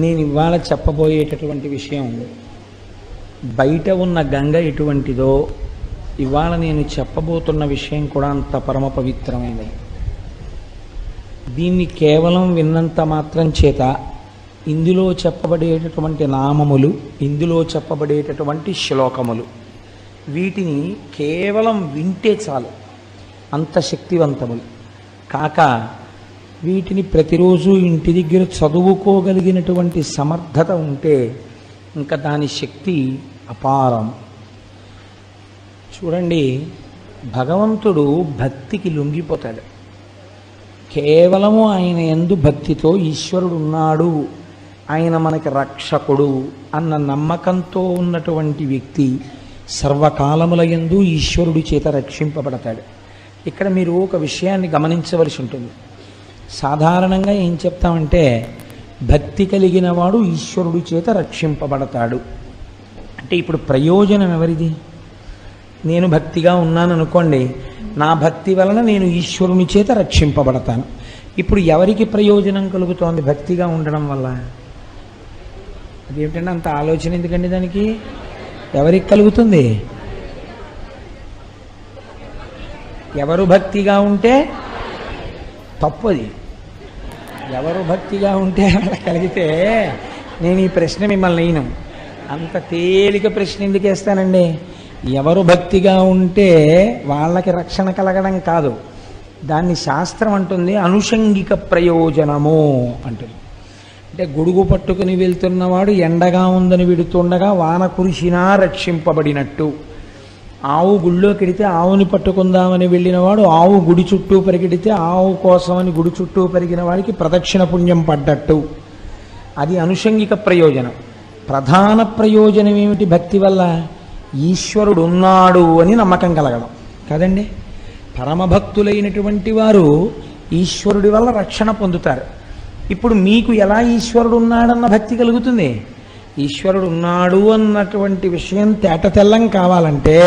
నేను ఇవాళ చెప్పబోయేటటువంటి విషయం బయట ఉన్న గంగ ఎటువంటిదో ఇవాళ నేను చెప్పబోతున్న విషయం కూడా అంత పరమ పవిత్రమైనది. దీన్ని కేవలం విన్నంత మాత్రం చేత ఇందులో చెప్పబడేటటువంటి నామములు, ఇందులో చెప్పబడేటటువంటి శ్లోకములు, వీటిని కేవలం వింటే చాలు, అంత శక్తివంతములు కాక వీటిని ప్రతిరోజు ఇంటి దగ్గర చదువుకోగలిగినటువంటి సమర్థత ఉంటే ఇంకా దాని శక్తి అపారం. చూడండి, భగవంతుడు భక్తికి లొంగిపోతాడు. కేవలము ఆయన యందు భక్తితో ఈశ్వరుడు ఉన్నాడు, ఆయన మనకి రక్షకుడు అన్న నమ్మకంతో ఉన్నటువంటి వ్యక్తి సర్వకాలముల యందు ఈశ్వరుడి చేత రక్షింపబడతాడు. ఇక్కడ మీరు ఒక విషయాన్ని గమనించవలసి ఉంటుంది. సాధారణంగా ఏం చెప్తామంటే భక్తి కలిగిన వాడు ఈశ్వరుడి చేత రక్షింపబడతాడు అంటే ఇప్పుడు ప్రయోజనం ఎవరిది? నేను భక్తిగా ఉన్నాను అనుకోండి, నా భక్తి వలన నేను ఈశ్వరుని చేత రక్షింపబడతాను. ఇప్పుడు ఎవరికి ప్రయోజనం కలుగుతోంది భక్తిగా ఉండడం వల్ల? అదేమిటంటే అంత ఆలోచన ఎందుకండి దానికి? ఎవరికి కలుగుతుంది? ఎవరు భక్తిగా ఉంటే తప్పు. అది ఎవరు భక్తిగా ఉంటే అలా కలిగితే నేను ఈ ప్రశ్న మిమ్మల్ని అయినా అంత తేలిక ప్రశ్న ఎందుకు వేస్తానండి? ఎవరు భక్తిగా ఉంటే వాళ్ళకి రక్షణ కలగడం కాదు, దాన్ని శాస్త్రం అంటుంది అనుషంగిక ప్రయోజనము అంటుంది. అంటే గొడుగు పట్టుకుని వెళ్తున్నవాడు ఎండగా ఉందని విడుతుండగా వాన కురిసినా రక్షింపబడినట్టు, ఆవు గుళ్ళోకి వెడితే ఆవుని పట్టుకుందామని వెళ్ళినవాడు ఆవు గుడి చుట్టూ పరిగెడితే ఆవు కోసమని గుడి చుట్టూ పరిగిన వాడికి ప్రదక్షిణ పుణ్యం పడ్డట్టు. అది అనుషంగిక ప్రయోజనం. ప్రధాన ప్రయోజనం ఏమిటి భక్తి వల్ల? ఈశ్వరుడు ఉన్నాడు అని నమ్మకం కలగడం కదండి. పరమభక్తులైనటువంటి వారు ఈశ్వరుడి వల్ల రక్షణ పొందుతారు. ఇప్పుడు మీకు ఎలా ఈశ్వరుడు ఉన్నాడన్న భక్తి కలుగుతుంది? ఈశ్వరుడు ఉన్నాడు అన్నటువంటి విషయం తేటతెల్లం కావాలంటే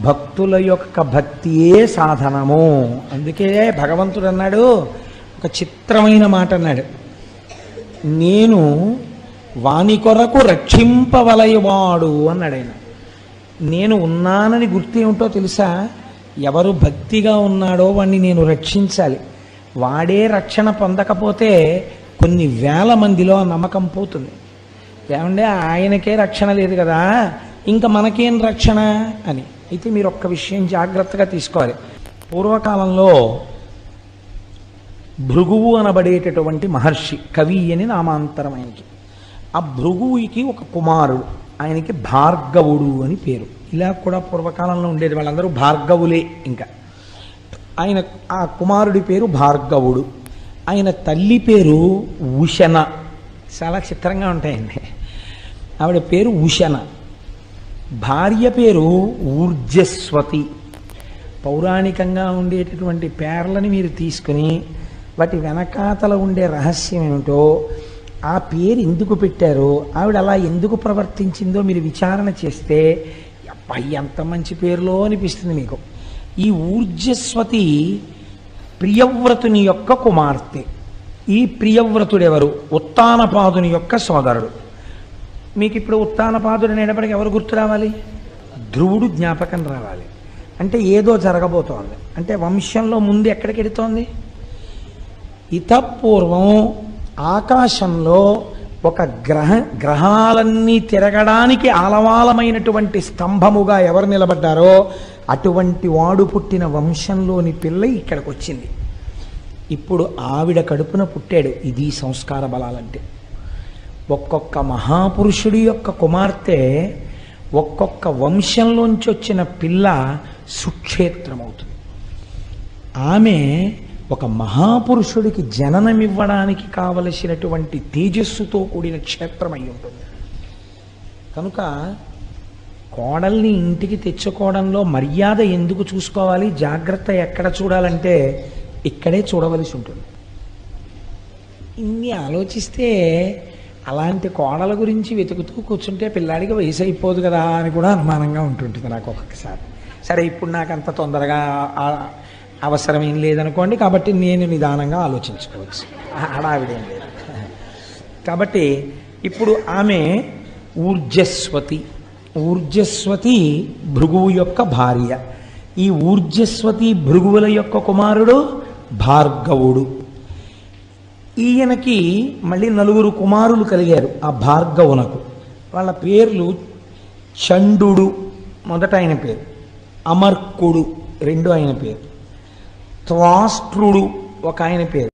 భక్తుల యొక్క భక్తియే సాధనము. అందుకే భగవంతుడు అన్నాడు, ఒక చిత్రమైన మాట అన్నాడు, నేను వాని కొరకు రక్షింపవలయవాడు అన్నాడు ఆయన. నేను ఉన్నానని గుర్తు ఏమిటో తెలుసా? ఎవరు భక్తిగా ఉన్నాడో వాణ్ణి నేను రక్షించాలి. వాడే రక్షణ పొందకపోతే కొన్ని వేల మందిలో నమ్మకం పోతుంది. ఏమంటే ఆయనకే రక్షణ లేదు కదా, ఇంకా మనకేం రక్షణ అని. అయితే మీరు ఒక్క విషయం జాగ్రత్తగా తీసుకోవాలి. పూర్వకాలంలో భృగువు అనబడేటటువంటి మహర్షి, కవి అని నామాంతరం ఆయనకి. ఆ భృగువుకి ఒక కుమారుడు, ఆయనకి భార్గవుడు అని పేరు. ఇలా కూడా పూర్వకాలంలో ఉండేది, వాళ్ళందరూ భార్గవులే. ఇంకా ఆయన ఆ కుమారుడి పేరు భార్గవుడు. ఆయన తల్లి పేరు ఉషన. చాలా చిత్రంగా ఉంటాయండి. ఆవిడ పేరు ఉషన. భార్య పేరు ఊర్జస్వతి. పౌరాణికంగా ఉండేటటువంటి పేర్లని మీరు తీసుకుని వాటి వెనకాతల ఉండే రహస్యం ఏమిటో, ఆ పేరు ఎందుకు పెట్టారో, ఆవిడ అలా ఎందుకు ప్రవర్తించిందో మీరు విచారణ చేస్తే అబ్బాయి ఎంత మంచి పేరులో అనిపిస్తుంది మీకు. ఈ ఊర్జస్వతి ప్రియవ్రతుని యొక్క కుమార్తె. ఈ ప్రియవ్రతుడెవరు? ఉత్తానపాదుని యొక్క సోదరుడు. మీకు ఇప్పుడు ఉత్తానపాదుడు అనేటప్పటికీ ఎవరు గుర్తు రావాలి? ధ్రువుడు జ్ఞాపకం రావాలి. అంటే ఏదో జరగబోతోంది. అంటే వంశంలో ముందు ఎక్కడికి వెడుతోంది? ఇతపూర్వం ఆకాశంలో ఒక గ్రహాలన్నీ తిరగడానికి ఆలవాలమైనటువంటి స్తంభముగా ఎవరు నిలబడ్డారో అటువంటి వాడు పుట్టిన వంశంలోని పిల్ల ఇక్కడికి వచ్చింది. ఇప్పుడు ఆవిడ కడుపున పుట్టాడు. ఇది సంస్కార బలాలంటే. ఒక్కొక్క మహాపురుషుడి యొక్క కుమార్తె, ఒక్కొక్క వంశంలోంచి వచ్చిన పిల్ల సుక్షేత్రమవుతుంది. ఆమె ఒక మహాపురుషుడికి జననమివ్వడానికి కావలసినటువంటి తేజస్సుతో కూడిన క్షేత్రం అయి ఉంటుంది. కనుక కోడల్ని ఇంటికి తెచ్చుకోవడంలో మర్యాద ఎందుకు చూసుకోవాలి, జాగ్రత్త ఎక్కడ చూడాలంటే ఇక్కడే చూడవలసి ఉంటుంది. ఇన్ని ఆలోచిస్తే అలాంటి కోడల గురించి వెతుకుతూ కూర్చుంటే పిల్లాడికి వయసు అయిపోదు కదా అని కూడా అనుమానంగా ఉంటుంటుంది నాకు ఒక్కొక్కసారి. సరే, ఇప్పుడు నాకు అంత తొందరగా అవసరం ఏం లేదనుకోండి, కాబట్టి నేను నిదానంగా ఆలోచించుకోవచ్చు, హడావిడేం లేదు. కాబట్టి ఇప్పుడు ఆమె ఊర్జస్వతి. ఊర్జస్వతి భృగువు యొక్క భార్య. ఈ ఊర్జస్వతి భృగువుల యొక్క కుమారుడు భార్గవుడు. ఈయనకి మళ్ళీ 4 కుమారులు కలిగారు ఆ భార్గవునకు. వాళ్ళ పేర్లు చండు మొదట ఆయన పేరు, అమర్కుడు రెండో ఆయన పేరు, త్వాష్ట్రుడు ఒక ఆయన పేరు.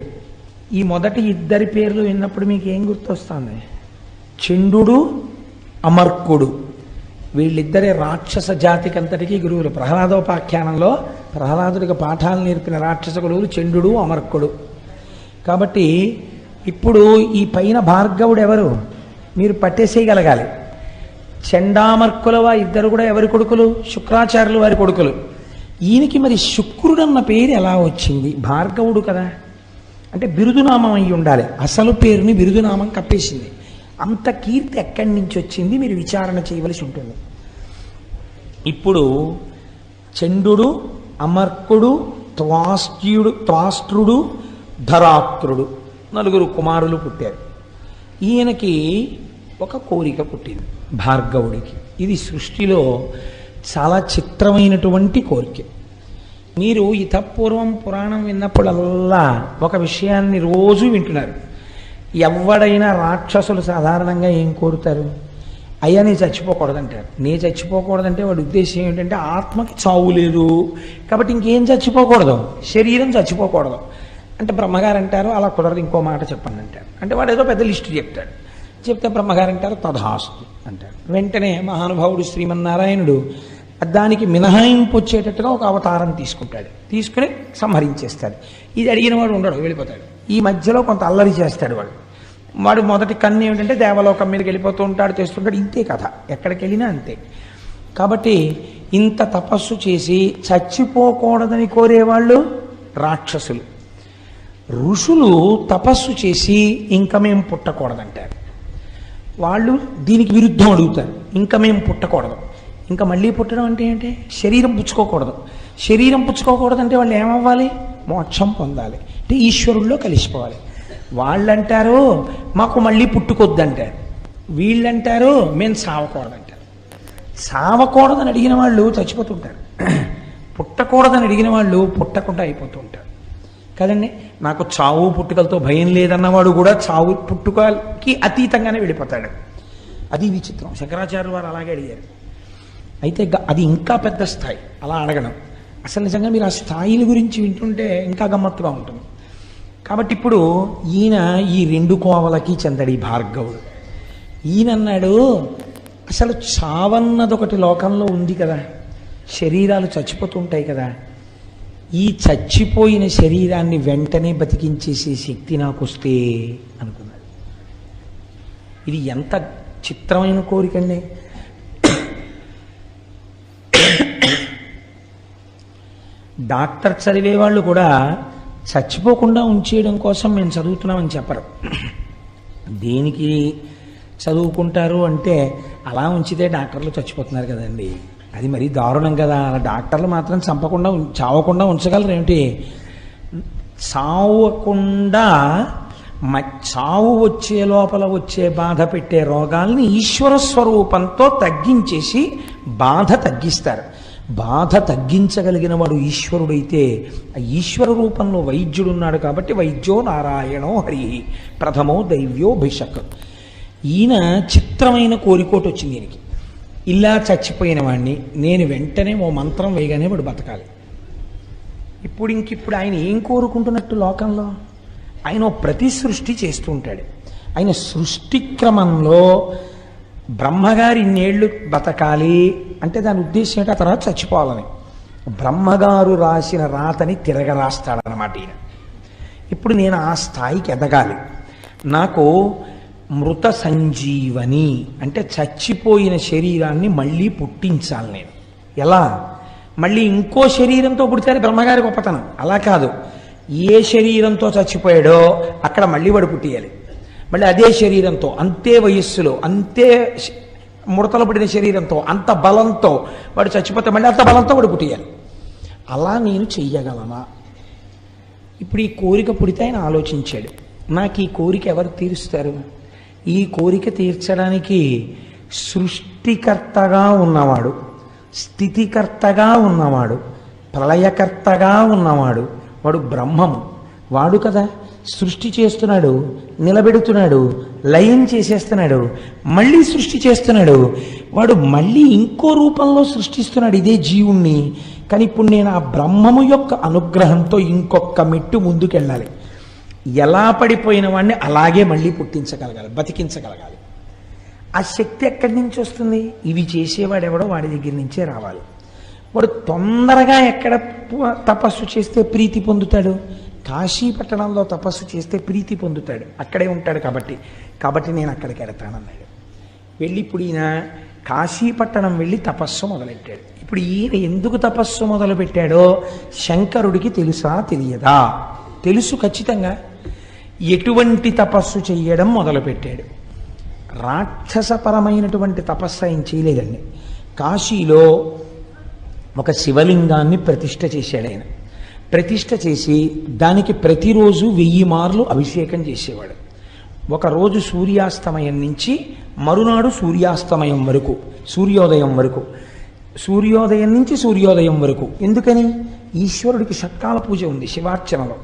ఈ మొదటి ఇద్దరి పేర్లు విన్నప్పుడు మీకు ఏం గుర్తొస్తుంది? చండు, అమర్కుడు. వీళ్ళిద్దరే రాక్షస జాతికి అంతటికీ గురువులు. ప్రహ్లాదోపాఖ్యానంలో ప్రహ్లాదుడికి పాఠాలు నేర్పిన రాక్షస గురువులు చండు, అమర్కుడు. కాబట్టి ఇప్పుడు ఈ పైన భార్గవుడు ఎవరు మీరు పట్టేసేయగలగాలి. చండామర్కుల ఇద్దరు కూడా ఎవరి కొడుకులు? శుక్రాచార్యులు వారి కొడుకులు. ఈయనకి మరి శుక్రుడు అన్న పేరు ఎలా వచ్చింది? భార్గవుడు కదా, అంటే బిరుదునామం అయి ఉండాలి. అసలు పేరుని బిరుదునామం కప్పేసింది. అంత కీర్తి ఎక్కడి నుంచి వచ్చింది మీరు విచారణ చేయవలసి ఉంటుంది. ఇప్పుడు చండు, అమర్కుడు, త్వాష్ట్రుడు, ధరాత్రుడు 4 కుమారులు పుట్టారు. ఈయనకి ఒక కోరిక పుట్టింది భార్గవుడికి. ఇది సృష్టిలో చాలా చిత్రమైనటువంటి కోరిక. మీరు ఇతపూర్వం పురాణం విన్నప్పుడల్లా ఒక విషయాన్ని రోజు వింటున్నారు. ఎవడైనా రాక్షసులు సాధారణంగా ఏం కోరుతారు? అయ్యా నీ చచ్చిపోకూడదంటారు. నీ చచ్చిపోకూడదంటే వాడి ఉద్దేశం ఏంటంటే ఆత్మకి చావు లేదు కాబట్టి ఇంకేం చచ్చిపోకూడదు, శరీరం చచ్చిపోకూడదు అంటే బ్రహ్మగారు అంటారు అలా కుదరదు, ఇంకో మాట చెప్పండి అంటారు. అంటే వాడు ఏదో పెద్ద లిస్టు చెప్తాడు. చెప్తే బ్రహ్మగారు అంటారు తథాస్తు అంటారు. వెంటనే మహానుభావుడు శ్రీమన్నారాయణుడు దానికి మినహాయింపు వచ్చేటట్టుగా ఒక అవతారం తీసుకుంటాడు. తీసుకుని సంహరించేస్తాడు. ఇది అడిగిన వాడు ఉండడు, వెళ్ళిపోతాడు. ఈ మధ్యలో కొంత అల్లరి చేస్తాడు వాడు మొదటి కన్ను ఏమిటంటే దేవలోకం మీదకి వెళ్ళిపోతూ ఉంటాడు, చేస్తుంటాడు. ఇంతే కథ, ఎక్కడికి వెళ్ళినా అంతే. కాబట్టి ఇంత తపస్సు చేసి చచ్చిపోకూడదని కోరేవాళ్ళు రాక్షసులు. ఋషులు తపస్సు చేసి ఇంకా మేము పుట్టకూడదంటారు. వాళ్ళు దీనికి విరుద్ధం అడుగుతారు, ఇంకా మేము పుట్టకూడదు. ఇంకా మళ్ళీ పుట్టడం అంటే ఏంటి? శరీరం పుచ్చుకోకూడదు. శరీరం పుచ్చుకోకూడదంటే వాళ్ళు ఏమవ్వాలి? మోక్షం పొందాలి, అంటే ఈశ్వరుల్లో కలిసిపోవాలి. వాళ్ళంటారు మాకు మళ్ళీ పుట్టుకొద్దంటారు. వీళ్ళంటారు మేము సావకూడదంటారు. సావకూడదని అడిగిన వాళ్ళు చచ్చిపోతుంటారు, పుట్టకూడదని అడిగిన వాళ్ళు పుట్టకుండా అయిపోతూ ఉంటారు కదండి. నాకు చావు పుట్టుకలతో భయం లేదన్నవాడు కూడా చావు పుట్టుకకి అతీతంగానే వెళ్ళిపోతాడు. అది విచిత్రం. శంకరాచార్యులు వారు అలాగే అడిగారు. అయితే అది ఇంకా పెద్ద స్థాయి అలా అడగడం. అసలు నిజంగా మీరు ఆ స్థాయిల గురించి వింటుంటే ఇంకా గమ్మత్తుగా ఉంటుంది. కాబట్టి ఇప్పుడు ఈయన ఈ 2 కోవలకి చెందడి భార్గవుడు. ఈయన అన్నాడు అసలు చావన్నదొకటి లోకంలో ఉంది కదా, శరీరాలు చచ్చిపోతుంటాయి కదా, ఈ చచ్చిపోయిన శరీరాన్ని వెంటనే బతికించేసే శక్తి నాకు వస్తే అనుకున్నాడు. ఇది ఎంత చిత్రమైన కోరికండి. డాక్టర్ చదివే వాళ్ళు కూడా చచ్చిపోకుండా ఉంచేయడం కోసం మేము చదువుతున్నామని చెప్పరు. దేనికి చదువుకుంటారు అంటే అలా ఉంచితే డాక్టర్లు చచ్చిపోతున్నారు కదండి, అది మరీ దారుణం కదా. అలా డాక్టర్లు మాత్రం చంపకుండా చావకుండా ఉంచగలరు ఏమిటి? చావకుండా చావు వచ్చే లోపల వచ్చే బాధ పెట్టే రోగాల్ని ఈశ్వర స్వరూపంతో తగ్గించేసి బాధ తగ్గిస్తారు. బాధ తగ్గించగలిగిన వాడు ఈశ్వరుడైతే ఆ ఈశ్వర రూపంలో వైద్యుడున్నాడు. కాబట్టి వైద్యో నారాయణో హరి ప్రథమో దైవ్యో భిషక్. ఈయన చిత్రమైన కోరికోటి వచ్చింది ఈయనకి. ఇలా చచ్చిపోయిన వాడిని నేను వెంటనే ఓ మంత్రం వేయగానే వాడు బతకాలి. ఇప్పుడు ఆయన ఏం కోరుకుంటున్నట్టు లోకంలో? ఆయన ప్రతి సృష్టి చేస్తూ ఉంటాడు. ఆయన సృష్టి క్రమంలో బ్రహ్మగారి ఇన్నేళ్ళు బతకాలి అంటే దాని ఉద్దేశం ఏంటి? ఆ తర్వాత చచ్చిపోవాలని. బ్రహ్మగారు రాసిన రాతని తిరగరాస్తాడనమాట ఈయన. ఇప్పుడు నేను ఆ స్థాయికి ఎదగాలి. నాకు మృత సంజీవని అంటే చచ్చిపోయిన శరీరాన్ని మళ్ళీ పుట్టించాలి నేను. ఎలా? మళ్ళీ ఇంకో శరీరంతో పుడితే బ్రహ్మగారి గొప్పతనం. అలా కాదు, ఏ శరీరంతో చచ్చిపోయాడో అక్కడ మళ్ళీ వాడు పుట్టియాలి. మళ్ళీ అదే శరీరంతో, అంతే వయస్సులో, అంతే ముడతలు పడిన శరీరంతో, అంత బలంతో వాడు చచ్చిపోతే మళ్ళీ అంత బలంతో వాడు పుట్టియాలి. అలా నేను చెయ్యగలనా? ఇప్పుడు ఈ కోరిక పుడితే ఆయన ఆలోచించాడు, నాకు ఈ కోరిక ఎవరు తీరుస్తారు? ఈ కోరిక తీర్చడానికి సృష్టికర్తగా ఉన్నవాడు, స్థితికర్తగా ఉన్నవాడు, ప్రళయకర్తగా ఉన్నవాడు వాడు బ్రహ్మము. వాడు కదా సృష్టి చేస్తున్నాడు, నిలబెడుతున్నాడు, లయం చేసేస్తున్నాడు, మళ్ళీ సృష్టి చేస్తున్నాడు. వాడు మళ్ళీ ఇంకో రూపంలో సృష్టిస్తున్నాడు ఇదే జీవుణ్ణి. కానీ ఇప్పుడు నేను ఆ బ్రహ్మము యొక్క అనుగ్రహంతో ఇంకొక మెట్టు ముందుకెళ్ళాలి. ఎలా పడిపోయిన వాడిని అలాగే మళ్ళీ పుట్టించగలగాలి, బతికించగలగాలి. ఆ శక్తి ఎక్కడి నుంచి వస్తుంది? ఇవి చేసేవాడెవడో వాడి దగ్గర నుంచే రావాలి. వాడు తొందరగా ఎక్కడ తపస్సు చేస్తే ప్రీతి పొందుతాడు? కాశీ పట్టణంలో తపస్సు చేస్తే ప్రీతి పొందుతాడు, అక్కడే ఉంటాడు. కాబట్టి నేను అక్కడికి వెడతానన్నాడు. వెళ్ళి ఇప్పుడు ఈయన కాశీపట్టణం వెళ్ళి తపస్సు మొదలెట్టాడు. ఇప్పుడు ఈయన ఎందుకు తపస్సు మొదలుపెట్టాడో శంకరుడికి తెలుసా తెలియదా? తెలుసు ఖచ్చితంగా. ఎటువంటి తపస్సు చెయ్యడం మొదలుపెట్టాడు? రాక్షసపరమైనటువంటి తపస్సు ఆయన చేయలేదండి. కాశీలో ఒక శివలింగాన్ని ప్రతిష్ఠ చేశాడు ఆయన. ప్రతిష్ఠ చేసి దానికి ప్రతిరోజు 1000 మార్లు అభిషేకం చేసేవాడు. ఒకరోజు సూర్యాస్తమయం నుంచి మరునాడు సూర్యాస్తమయం వరకు, సూర్యోదయం వరకు, సూర్యోదయం నుంచి సూర్యోదయం వరకు. ఎందుకని? ఈశ్వరుడికి షట్కాల పూజ ఉంది శివార్చనలో.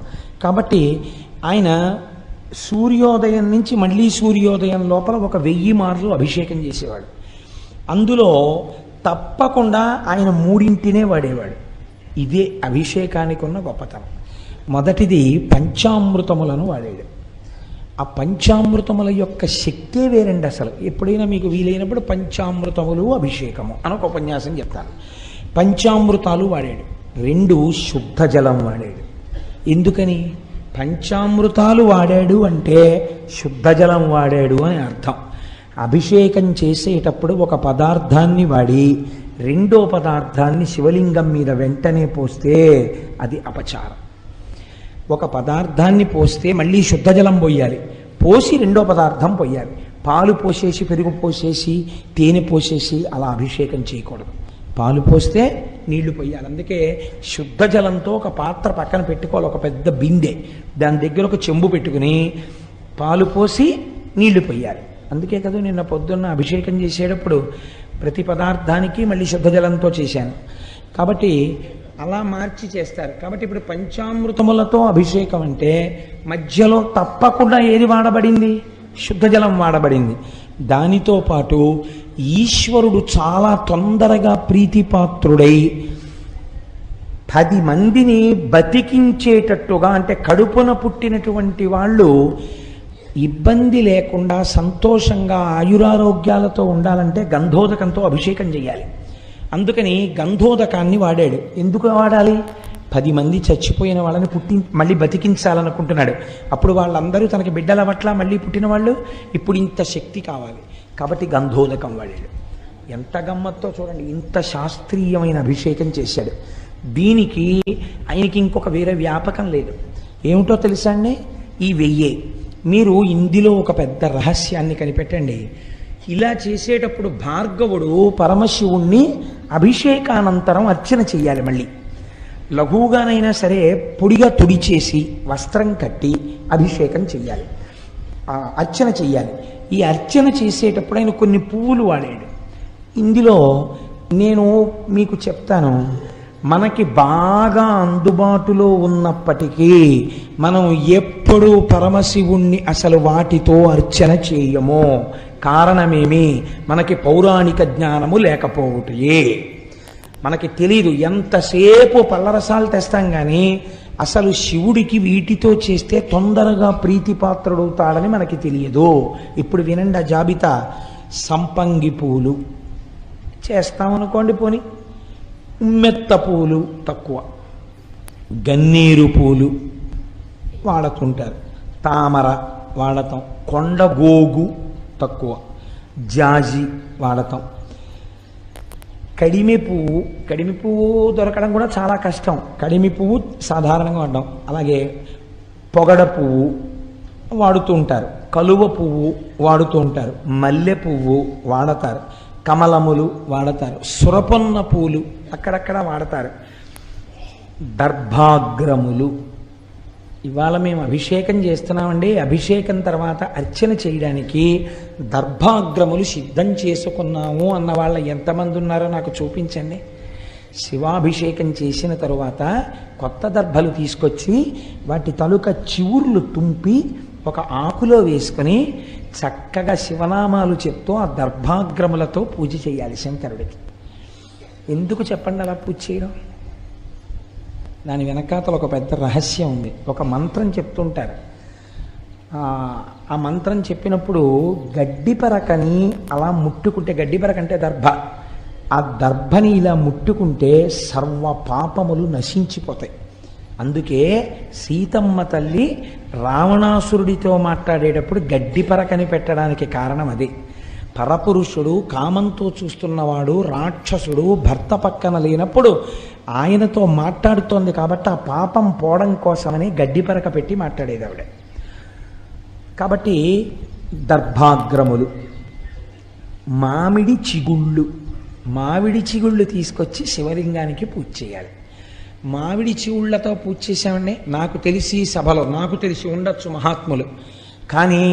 కాబట్టి ఆయన సూర్యోదయం నుంచి మళ్ళీ సూర్యోదయం లోపల ఒక 1000 మార్లు అభిషేకం చేసేవాడు. అందులో తప్పకుండా ఆయన 3 వాడేవాడు. ఇదే అభిషేకానికి ఉన్న గొప్పతనం. మొదటిది పంచామృతములను వాడాడు. ఆ పంచామృతముల యొక్క శక్తే వేరండి అసలు. ఎప్పుడైనా మీకు వీలైనప్పుడు పంచామృతములు అభిషేకము అని ఒక ఉపన్యాసం చెప్తాను. పంచామృతాలు వాడాడు. 2 శుద్ధ జలం వాడాడు. ఎందుకని? పంచామృతాలు వాడాడు అంటే శుద్ధ జలం వాడాడు అని అర్థం. అభిషేకం చేసేటప్పుడు ఒక పదార్థాన్ని వాడి రెండో పదార్థాన్ని శివలింగం మీద వెంటనే పోస్తే అది అపచారం. ఒక పదార్థాన్ని పోస్తే మళ్ళీ శుద్ధ జలం పోయాలి, పోసి రెండో పదార్థం పోయాలి. పాలు పోసేసి, పెరుగు పోసేసి, తేనె పోసేసి అలా అభిషేకం చేయకూడదు. పాలు పోస్తే నీళ్లు పోయాలి. అందుకే శుద్ధ జలంతో ఒక పాత్ర పక్కన పెట్టుకోవాలి, ఒక పెద్ద బిందె, దాని దగ్గర ఒక చెంబు పెట్టుకుని పాలు పోసి నీళ్లు పోయాలి. అందుకే కదా నిన్న పొద్దున్న అభిషేకం చేసేటప్పుడు ప్రతి పదార్థానికి మళ్ళీ శుద్ధ జలంతో చేశాను. కాబట్టి అలా మార్చి చేస్తారు. కాబట్టి ఇప్పుడు పంచామృతములతో అభిషేకం అంటే మధ్యలో తప్పకుండా ఏది వాడబడింది? శుద్ధ జలం వాడబడింది. దానితో పాటు ఈశ్వరుడు చాలా తొందరగా ప్రీతిపాత్రుడై 10 మందిని బతికించేటట్టుగా, అంటే కడుపున పుట్టినటువంటి వాళ్ళు ఇబ్బంది లేకుండా సంతోషంగా ఆయురారోగ్యాలతో ఉండాలంటే గంధోదకంతో అభిషేకం చేయాలి. అందుకని గంధోదకాన్ని వాడాడు. ఎందుకు వాడాలి? 10 మంది చచ్చిపోయిన వాళ్ళని మళ్ళీ బతికించాలనుకుంటున్నాడు. అప్పుడు వాళ్ళందరూ తనకి బిడ్డల పట్ల మళ్ళీ పుట్టిన వాళ్ళు, ఇప్పుడు ఇంత శక్తి కావాలి కాబట్టి గంధోదకం వాడాడు. ఎంత గమ్మత్తో చూడండి, ఇంత శాస్త్రీయమైన అభిషేకం చేశాడు. దీనికి ఆయనకి ఇంకొక వేరే వ్యాపకం లేదు. ఏమిటో తెలుసా అండి? ఈ 1000. మీరు ఇందులో ఒక పెద్ద రహస్యాన్ని కనిపెట్టండి. ఇలా చేసేటప్పుడు భార్గవుడు పరమశివుణ్ణి అభిషేకానంతరం అర్చన చెయ్యాలి. మళ్ళీ లఘువుగానైనా సరే పొడిగా తుడిచేసి వస్త్రం కట్టి అభిషేకం చెయ్యాలి, అర్చన చెయ్యాలి. ఈ అర్చన చేసేటప్పుడు ఆయన కొన్ని పువ్వులు వాడాడు. ఇందులో నేను మీకు చెప్తాను, మనకి బాగా అందుబాటులో ఉన్నప్పటికీ మనం ఎప్పుడూ పరమశివుణ్ణి అసలు వాటితో అర్చన చేయము. కారణమేమి? మనకి పౌరాణిక జ్ఞానము లేకపోవటయే. మనకి తెలీదు. ఎంతసేపు పళ్ళరసాలు తెస్తాం కానీ అసలు శివుడికి వీటితో చేస్తే తొందరగా ప్రీతిపాత్రుడవుతాడని మనకి తెలియదు. ఇప్పుడు వినండి ఆ జాబితా. సంపంగి పూలు చేస్తామనుకోండి, పోని ఉమ్మెత్త పూలు తక్కువ, గన్నేరు పూలు వాడుతుంటారు, తామర వాడతాం, కొండగోగు తక్కువ, జాజి వాడతాం, కడిమి పువ్వు దొరకడం కూడా చాలా కష్టం. కడిమి పువ్వు సాధారణంగా వాడడం. అలాగే పొగడ పువ్వు వాడుతూ ఉంటారు, కలువ పువ్వు వాడుతూ ఉంటారు, మల్లె పువ్వు వాడతారు, కమలములు వాడతారు, సురపొన్న పూలు అక్కడక్కడ వాడతారు, దర్భాగ్రములు ఇవాళ మేము అభిషేకం చేస్తున్నామండి, అభిషేకం తర్వాత అర్చన చేయడానికి దర్భాగ్రములు సిద్ధం చేసుకున్నాము అన్న వాళ్ళ ఎంతమంది ఉన్నారో నాకు చూపించండి. శివాభిషేకం చేసిన తరువాత కొత్త దర్భలు తీసుకొచ్చి వాటి తలుక చివుర్లు తుంపి ఒక ఆకులో వేసుకుని చక్కగా శివనామాలు చెప్తూ ఆ దర్భాగ్రములతో పూజ చేయాలి శంకరుడికి. ఎందుకు చెప్పండి అలా పూజ చేయడం? దాని వెనకాతల ఒక పెద్ద రహస్యం ఉంది. ఒక మంత్రం చెప్తుంటారు. ఆ మంత్రం చెప్పినప్పుడు గడ్డిపరకని అలా ముట్టుకుంటే, గడ్డిపరక అంటే దర్భ, ఆ దర్భని ఇలా ముట్టుకుంటే సర్వ పాపములు నశించిపోతాయి. అందుకే సీతమ్మ తల్లి రావణాసురుడితో మాట్లాడేటప్పుడు గడ్డిపరకని పెట్టడానికి కారణం అది. పరపురుషుడు కామంతో చూస్తున్నవాడు రాక్షసుడు భర్త పక్కన లేనప్పుడు ఆయనతో మాట్లాడుతోంది కాబట్టి ఆ పాపం పోవడం కోసమని గడ్డిపరక పెట్టి మాట్లాడేది ఆవిడ. కాబట్టి దర్భాగ్రములు, మామిడి చిగుళ్ళు తీసుకొచ్చి శివలింగానికి పూజ చేయాలి. మామిడి చిగుళ్లతో పూజ చేశామండి. నాకు తెలిసి సభలో, నాకు తెలిసి ఉండొచ్చు మహాత్ములు, కానీ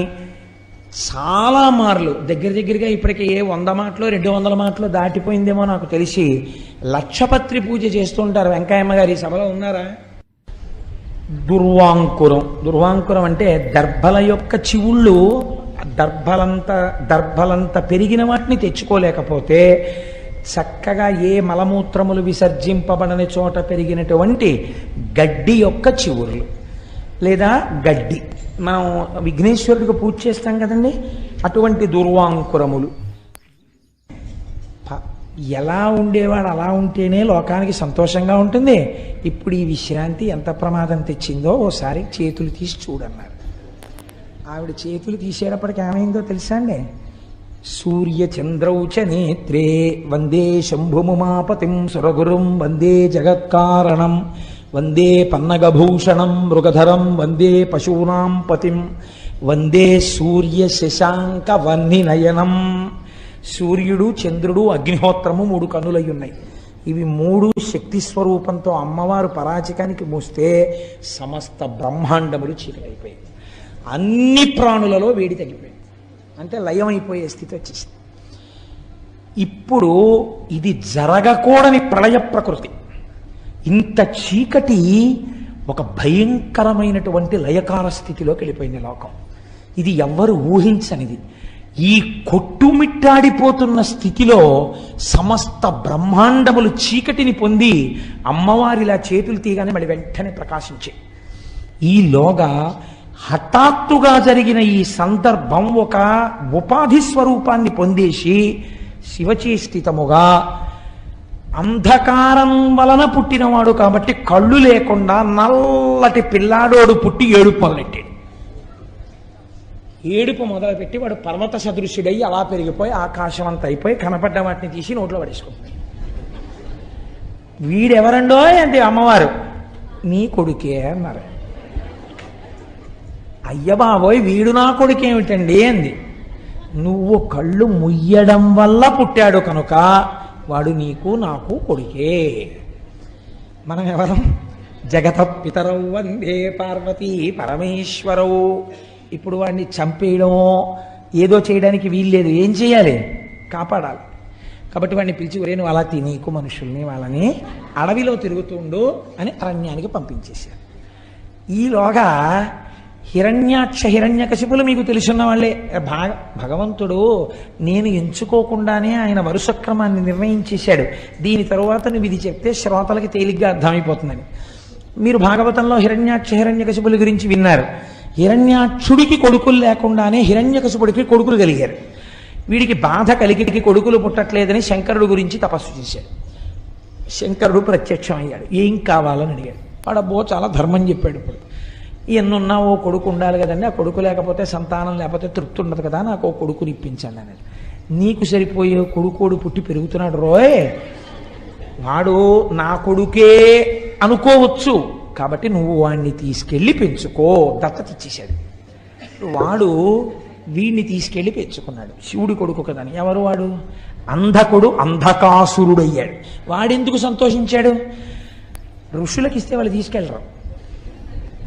చాలా మార్లు దగ్గరగా ఇప్పటికే 100 మాటలు 200 మాటలు దాటిపోయిందేమో నాకు తెలిసి లక్షపత్రి పూజ చేస్తుంటారు. వెంకయ్యమ్మ గారు ఈ సభలో ఉన్నారా? దుర్వాంకురం అంటే దర్భల యొక్క చివుళ్ళు దర్భలంత పెరిగిన వాటిని తెచ్చుకోలేకపోతే చక్కగా ఏ మలమూత్రములు విసర్జింపబడని చోట పెరిగినటువంటి గడ్డి యొక్క చివుర్లు లేదా గడ్డి, మనం విఘ్నేశ్వరుడికి పూజ చేస్తాం కదండి, అటువంటి దుర్వాంకురములు. ఎలా ఉండేవాడు అలా ఉంటేనే లోకానికి సంతోషంగా ఉంటుంది. ఇప్పుడు ఈ విశ్రాంతి ఎంత ప్రమాదం తెచ్చిందో ఓసారి చేతులు తీసి చూడన్నారు. ఆవిడ చేతులు తీసేటప్పటికి ఏమైందో తెలుసా అండి? సూర్యచంద్రౌచ నేత్రే వందే శంభుముమాపతిం సురగురుం వందే జగత్కారణం వందే పన్నగభూషణం మృగధరం వందే పశూనాం పతిం వందే సూర్య శశాంక వన్నినయనం. సూర్యుడు, చంద్రుడు, అగ్నిహోత్రము 3 కన్నులై ఉన్నాయి. ఇవి 3 శక్తి స్వరూపంతో అమ్మవారు పరాచికానికి మోస్తే సమస్త బ్రహ్మాండములు చీకటైపోయాయి. అన్ని ప్రాణులలో వేడి తగ్గిపోయింది, అంటే లయమైపోయే స్థితి వచ్చేసింది. ఇప్పుడు ఇది జరగకూడని ప్రళయ ప్రకృతి. ఇంత చీకటి ఒక భయంకరమైనటువంటి లయకార స్థితిలోకి వెళ్ళిపోయింది లోకం. ఇది ఎవ్వరు ఊహించనిది. ఈ కొట్టుమిట్టాడిపోతున్న స్థితిలో సమస్త బ్రహ్మాండములు చీకటిని పొంది అమ్మవారిలా చేతులు తీయగానే మళ్ళీ వెంటనే ప్రకాశించే. ఈలోగా హఠాత్తుగా జరిగిన ఈ సందర్భం ఒక ఉపాధి స్వరూపాన్ని పొందేసి శివచేష్టితముగా అంధకారం వలన పుట్టినవాడు కాబట్టి కళ్ళు లేకుండా నల్లటి పిల్లాడోడు పుట్టి ఏడుపు మొదలెట్టాడు. ఏడుపు మొదలుపెట్టి వాడు పర్వత సదృశ్యుడై అలా పెరిగిపోయి ఆకాశం అంతా అయిపోయి కనపడ్డ వాటిని తీసి నోట్లో పడేసుకుంటాడు. వీడెవరండో అంటే అమ్మవారు, నీ కొడుకే అన్నారు. అయ్య బాబోయ్, వీడు నా కొడుకేమిటండి అంది. నువ్వు కళ్ళు ముయ్యడం వల్ల పుట్టాడు కనుక వాడు నీకు నాకు కొడుకే. మనం ఎవరం? జగత పితరౌ వందే పార్వతీ పరమేశ్వరౌ. ఇప్పుడు వాడిని చంపేయడమో ఏదో చేయడానికి వీల్లేదు. ఏం చేయాలి? కాపాడాలి. కాబట్టి వాడిని పిలిచి, ఒరే నువ్వు అలా తినీకు మనుషుల్ని, వాళ్ళని అడవిలో తిరుగుతుండు అని అరణ్యానికి పంపించేశారు. ఈలోగా హిరణ్యకశిపులు మీకు తెలుసున్న వాళ్ళే. భగవంతుడు నేను ఎంచుకోకుండానే ఆయన వరుసక్రమాన్ని నిర్ణయించేశాడు. దీని తరువాత నువ్వు ఇది చెప్తే శ్రోతలకి తేలిగ్గా అర్థమైపోతుందని. మీరు భాగవతంలో హిరణ్యకశిపుల గురించి విన్నారు. హిరణ్యాక్షుడికి కొడుకులు లేకుండానే హిరణ్యకశిపుడికి కొడుకులు కలిగారు. వీడికి బాధ కలిగి కొడుకులు పుట్టట్లేదని శంకరుడు గురించి తపస్సు చేశాడు. శంకరుడు ప్రత్యక్షమయ్యాడు. ఏం కావాలని అడిగాడు. వాడబ్బో చాలా ధర్మం చెప్పాడు. ఇప్పుడు ఎన్నున్నా ఓ కొడుకు ఉండాలి కదండి, ఆ కొడుకు లేకపోతే సంతానం లేకపోతే తృప్తి ఉండదు కదా, నాకు ఓ కొడుకుని ఇప్పించండి అనేది. నీకు సరిపోయే కొడుకోడు పుట్టి పెరుగుతున్నాడు రోయ్, వాడు నా కొడుకే అనుకోవచ్చు, కాబట్టి నువ్వు వాడిని తీసుకెళ్ళి పెంచుకో. దత్తత ఇచ్చేశాడు. వాడు వీడిని తీసుకెళ్ళి పెంచుకున్నాడు. శివుడి కొడుకు కదని. ఎవరు వాడు? అంధకుడు, అంధకాసురుడయ్యాడు. వాడెందుకు సంతోషించాడు? ఋషులకి ఇస్తే వాళ్ళు తీసుకెళ్ళరు.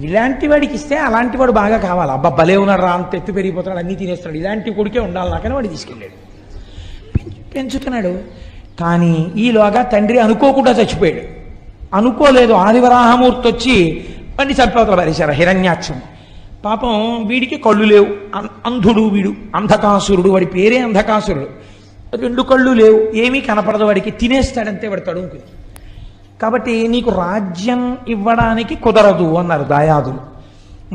ఇలాంటి వాడికి ఇస్తే అలాంటి వాడు బాగా కావాలి. అబ్బా భలే ఉన్నాడు రా, అంత ఎత్తు పెరిగిపోతాడు, అన్నీ తినేస్తాడు, ఇలాంటి కొడుకే ఉండాలి నాకని వాడు తీసుకెళ్ళాడు. పెంచుతున్నాడు. కానీ ఈలోగా తండ్రి అనుకోకుండా చచ్చిపోయాడు. అనుకోలేదు, ఆదివరాహమూర్తి వచ్చి వాడిని చంపేవతల పారేశారు హిరణ్యాక్షం. పాపం వీడికి కళ్ళు లేవు, అంధుడు వీడు, అంధకాసురుడు, వాడి పేరే అంధకాసురుడు. 2 కళ్ళు లేవు, ఏమీ కనపడదు వాడికి, తినేస్తాడంతే వాడు తడుముకుని. కాబట్టి నీకు రాజ్యం ఇవ్వడానికి కుదరదు అన్నారు దాయాదులు.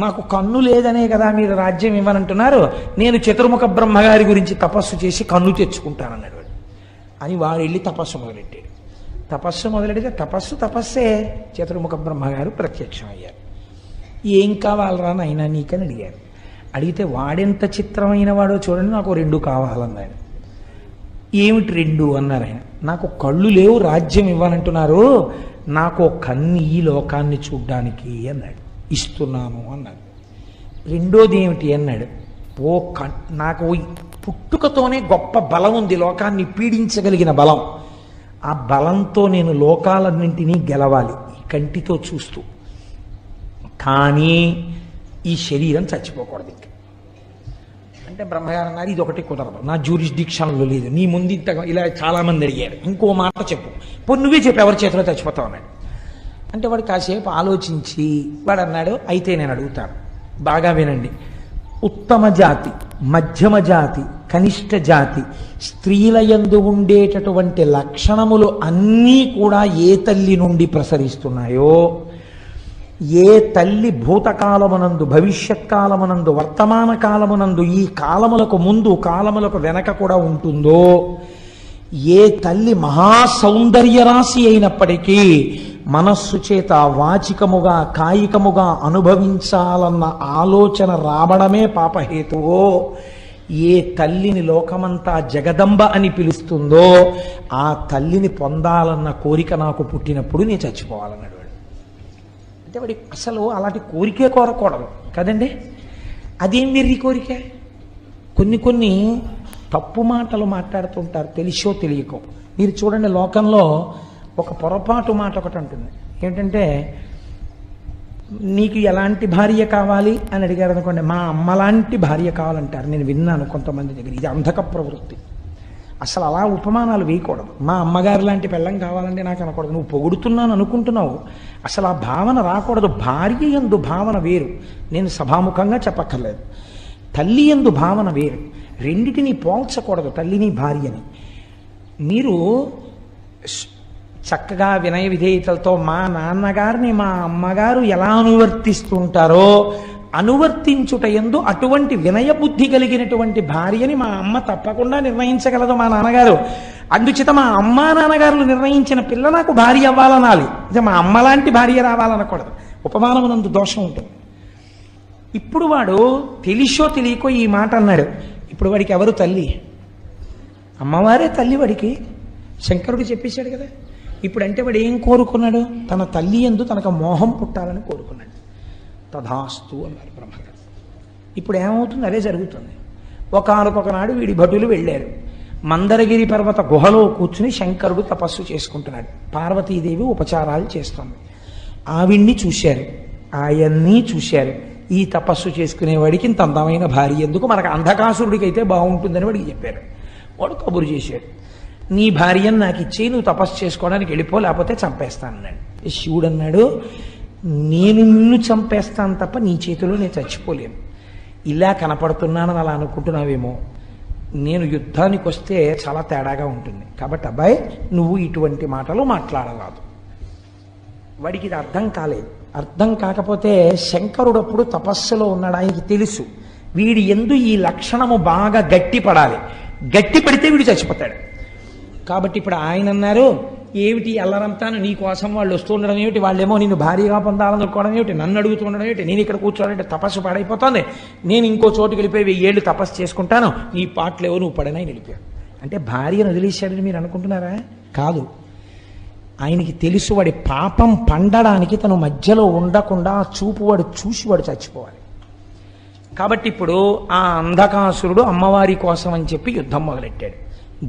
మాకు కన్ను లేదనే కదా మీరు రాజ్యం ఇవ్వనంటున్నారు, నేను చతుర్ముఖ బ్రహ్మగారి గురించి తపస్సు చేసి కన్ను తెచ్చుకుంటానన్నాడు వాడు. అని వాడు వెళ్ళి తపస్సు మొదలెట్టాడు. తపస్సు మొదలెడితే తపస్సే చతుర్ముఖ బ్రహ్మగారు ప్రత్యక్షమయ్యారు. ఏం కావాలరా నాయనా నీకని అడిగారు. అడిగితే వాడెంత చిత్రమైన వాడో చూడండి, నాకు 2 కావాలన్నాడు. ఏమిటి 2 అన్నారు ఆయన. నాకు కళ్ళు లేవు, రాజ్యం ఇవ్వాలంటున్నారు, నాకు కన్ను ఈ లోకాన్ని చూడ్డానికి అన్నాడు. ఇస్తున్నాను అన్నాడు. రెండోది ఏమిటి అన్నాడు. నాకు పుట్టుకతోనే గొప్ప బలం ఉంది, లోకాన్ని పీడించగలిగిన బలం. ఆ బలంతో నేను లోకాలన్నింటినీ గెలవాలి ఈ కంటితో చూస్తూ. కానీ ఈ శరీరం చచ్చిపోకూడదు ఇంకా అంటే బ్రహ్మగారు అన్నారు, ఇది ఒకటి కుదరదు, నా జ్యూరిస్డిక్షన్లో లేదు, నీ ముందు ఇంత ఇలా చాలామంది అడిగారు, ఇంకో మాట చెప్పు, నువ్వే చెప్పు ఎవరి చేతిలో చచ్చిపోతావు అన్నాడు. అంటే వాడు కాసేపు ఆలోచించి వాడు అన్నాడు, అయితే నేను అడుగుతాను, బాగా వినండి. ఉత్తమ జాతి, మధ్యమ జాతి, కనిష్ట జాతి స్త్రీల యందు ఉండేటటువంటి లక్షణములు అన్నీ కూడా ఏ తల్లి నుండి ప్రసరిస్తున్నాయో, ఏ తల్లి భూతకాలమునందు, భవిష్యత్ కాలమునందు, వర్తమాన కాలమునందు, ఈ కాలములకు ముందు కాలములకు వెనక కూడా ఉంటుందో, ఏ తల్లి మహాసౌందర్య రాశి అయినప్పటికీ మనస్సు చేత వాచికముగా కాయికముగా అనుభవించాలన్న ఆలోచన రావడమే పాపహేతువో, ఏ తల్లిని లోకమంతా జగదంబ అని పిలుస్తుందో ఆ తల్లిని పొందాలన్న కోరిక నాకు పుట్టినప్పుడు నేను చచ్చిపోవాలన్నాడు వాడు. అంటే వాడి అసలు అలాంటి కోరికే కోరకూడదు కదండి. అదేం వెర్రి కోరిక. కొన్ని తప్పు మాటలు మాట్లాడుతుంటారు తెలిసో తెలియకో. మీరు చూడండి, లోకంలో ఒక పొరపాటు మాట ఒకటి ఉంటుంది. ఏంటంటే, నీకు ఎలాంటి భార్య కావాలి అని అడిగారు అనుకోండి, మా అమ్మలాంటి భార్య కావాలంటారు. నేను విన్నాను కొంతమంది దగ్గర. ఇది అంధక ప్రవృత్తి. అసలు అలా ఉపమానాలు వేయకూడదు. మా అమ్మగారు లాంటి పెళ్ళం కావాలంటే నాకు అనకూడదు. నువ్వు పొగుడుతున్నాను అనుకుంటున్నావు, అసలు ఆ భావన రాకూడదు. భార్య యందు భావన వేరు, నేను సభాముఖంగా చెప్పక్కర్లేదు. తల్లి యందు భావన వేరు. రెండిటిని పోల్చకూడదు, తల్లిని భార్యని. మీరు చక్కగా వినయ విధేయతలతో మా నాన్నగారిని మా అమ్మగారు ఎలా అనువర్తిస్తుంటారో అనువర్తించుట యందు అటువంటి వినయ బుద్ధి కలిగినటువంటి భార్యని మా అమ్మ తప్పకుండా నిర్ణయించగలదు, మా నాన్నగారు. అందుచేత మా అమ్మ నాన్నగారులు నిర్ణయించిన పిల్ల నాకు భార్య అవ్వాలనాలి. అంటే మా అమ్మ లాంటి భార్య రావాలనకూడదు. ఉపమానమునందు దోషం ఉంటుంది. ఇప్పుడు వాడు తెలిసో తెలియకో ఈ మాట అన్నాడు. ఇప్పుడు వాడికి ఎవరు తల్లి? అమ్మవారే తల్లి వాడికి. శంకరుడు చెప్పేశాడు కదా. ఇప్పుడు అంటే వాడు ఏం కోరుకున్నాడు? తన తల్లి యందు తనకు మోహం పుట్టాలని కోరుకున్నాడు. తథాస్తు అన్నారు బ్రహ్మగారు. ఇప్పుడు ఏమవుతుంది? అదే జరుగుతుంది. ఒకనొకనాడు వీడి భటులు వెళ్ళారు. మందరగిరి పర్వత గుహలో కూర్చుని శంకరుడు తపస్సు చేసుకుంటున్నాడు. పార్వతీదేవి ఉపచారాలు చేస్తుంది. ఆవిడ్ని చూశారు, ఆయన్ని చూశారు. ఈ తపస్సు చేసుకునేవాడికి ఇంత అందమైన భార్య ఎందుకు, మనకు అంధకాసురుడికి అయితే బాగుంటుందని వాడికి చెప్పారు. వాడు కబురు చేశాడు, నీ భార్యను నాకు ఇచ్చి నువ్వు తపస్సు చేసుకోవడానికి వెళ్ళిపో, లేకపోతే చంపేస్తానన్నాడు. శివుడు అన్నాడు, నేను నిన్ను చంపేస్తాను తప్ప నీ చేతిలో నేను చచ్చిపోలేను. ఇలా కనపడుతున్నానని అలా అనుకుంటున్నావేమో, నేను యుద్ధానికి వస్తే చాలా తేడాగా ఉంటుంది. కాబట్టి అబ్బాయి నువ్వు ఇటువంటి మాటలు మాట్లాడరాదు. వాడికి ఇది అర్థం కాలేదు. అర్థం కాకపోతే శంకరుడప్పుడు తపస్సులో ఉన్నాడు. ఆయనకి తెలుసు వీడి యందు ఈ లక్షణము బాగా గట్టిపడాలి. గట్టి పడితే వీడు చచ్చిపోతాడు. కాబట్టి ఇప్పుడు ఆయన అన్నారు, ఏమిటి అల్లరంతాను నీ కోసం వాళ్ళు వస్తూ ఉండడం ఏమిటి, వాళ్ళేమో నిన్ను భారీగా పొందాలనుకోవడం ఏమిటి, నన్ను అడుగుతూ ఉండడం ఏమిటి, నేను ఇక్కడ కూర్చోవాలంటే తపస్సు పాడైపోతుంది, నేను ఇంకో చోటుకి వెళ్ళిపోయి 1000 ఏళ్ళు తపస్సు చేసుకుంటాను, నీ పాటలేవో నువ్వు పడనని వెళ్ళిపోయాడు. అంటే భార్యను వదిలేశాడని మీరు అనుకుంటున్నారా? కాదు. ఆయనకి తెలుసు వాడి పాపం పండడానికి తను మధ్యలో ఉండకుండా చూపు వాడు చూసి వాడు చచ్చిపోవాలి. కాబట్టి ఇప్పుడు ఆ అంధకాసురుడు అమ్మవారి కోసం అని చెప్పి యుద్ధం మొదలెట్టాడు.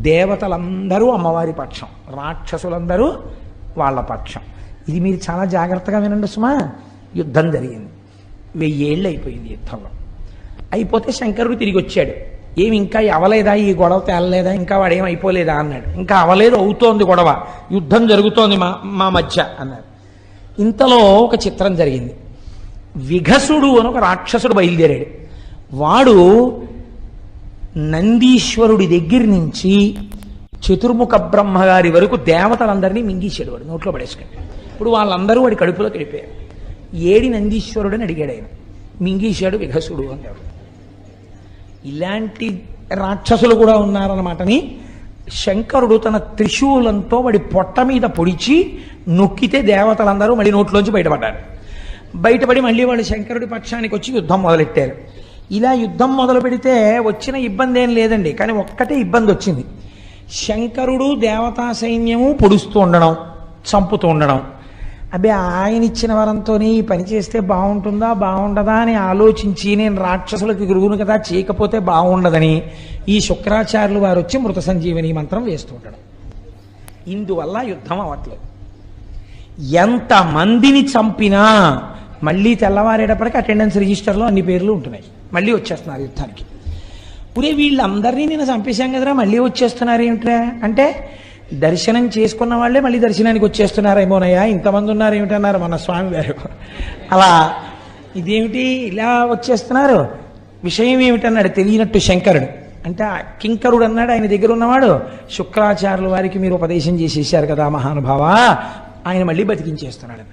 దేవతలందరూ అమ్మవారి పక్షం, రాక్షసులందరూ వాళ్ళ పక్షం. ఇది మీరు చాలా జాగ్రత్తగా వినండి సుమా. యుద్ధం జరిగింది. 1000 ఏళ్ళు అయిపోయింది యుద్ధంలో. అయిపోతే శంకరుడు తిరిగి వచ్చాడు. ఏమి ఇంకా అవలేదా, ఈ గొడవ తేలలేదా, ఇంకా వాడేం అయిపోలేదా అన్నాడు. ఇంకా అవలేదు, అవుతోంది గొడవ, యుద్ధం జరుగుతోంది మా మధ్య అన్నాడు. ఇంతలో ఒక చిత్రం జరిగింది. విఘసుడు అని ఒక రాక్షసుడు బయలుదేరాడు. వాడు నందీశ్వరుడి దగ్గర నుంచి చతుర్ముఖ బ్రహ్మగారి వరకు దేవతలందరినీ మింగేశాడు. వాడు నోట్లో పడేసుకుని. ఇప్పుడు వాళ్ళందరూ వాడి కడుపులోకి వెళ్ళిపోయారు. ఏడి నందీశ్వరుడు అని అడిగాడు ఆయన. మింగేశాడు విఘసుడు అన్నాడు. ఇలాంటి రాక్షసులు కూడా ఉన్నారన్నమాటని శంకరుడు తన త్రిశూలంతో వాడి పొట్ట మీద పొడిచి నొక్కితే దేవతలందరూ మళ్ళీ నోట్లోంచి బయటపడ్డారు. బయటపడి మళ్ళీ వాళ్ళు శంకరుడి పక్షానికి వచ్చి యుద్ధం మొదలెట్టారు. ఇలా యుద్ధం మొదలు పెడితే వచ్చిన ఇబ్బంది ఏం లేదండి, కానీ ఒక్కటే ఇబ్బంది వచ్చింది. శంకరుడు దేవతా సైన్యము పొడుస్తూ ఉండడం, చంపుతూ ఉండడం. అబ్బే, ఆయన ఇచ్చిన వరంతో ఈ పని చేస్తే బాగుంటుందా బాగుండదా అని ఆలోచించి, నేను రాక్షసులకు గురువును కదా, చేయకపోతే బాగుండదని ఈ శుక్రాచార్యులు వారు వచ్చి మృత సంజీవని మంత్రం వేస్తూ ఉండడం. ఇందువల్ల యుద్ధం అవ్వట్లేదు. ఎంతమందిని చంపినా మళ్ళీ తెల్లవారేటప్పటికి అటెండెన్స్ రిజిస్టర్లో అన్ని పేర్లు ఉంటున్నాయి. మళ్ళీ వచ్చేస్తున్నారు యుద్ధానికి. పురే వీళ్ళందరినీ నేను చంపేశాం కదరా, మళ్ళీ వచ్చేస్తున్నారు ఏమిట్రా అంటే, దర్శనం చేసుకున్న వాళ్ళే మళ్ళీ దర్శనానికి వచ్చేస్తున్నారేమోనయ్యా, ఇంతమంది ఉన్నారు ఏమిటన్నారు మన స్వామి గారు. అలా ఇదేమిటి ఇలా వచ్చేస్తున్నారు, విషయం ఏమిటన్నాడు తెలియనట్టు శంకరుడు. అంటే కింకరుడు అన్నాడు ఆయన దగ్గర ఉన్నవాడు, శుక్రాచార్యుల వారికి మీరు ఉపదేశం చేసేసారు కదా మహానుభావ, ఆయన మళ్ళీ బతికించేస్తున్నాడు.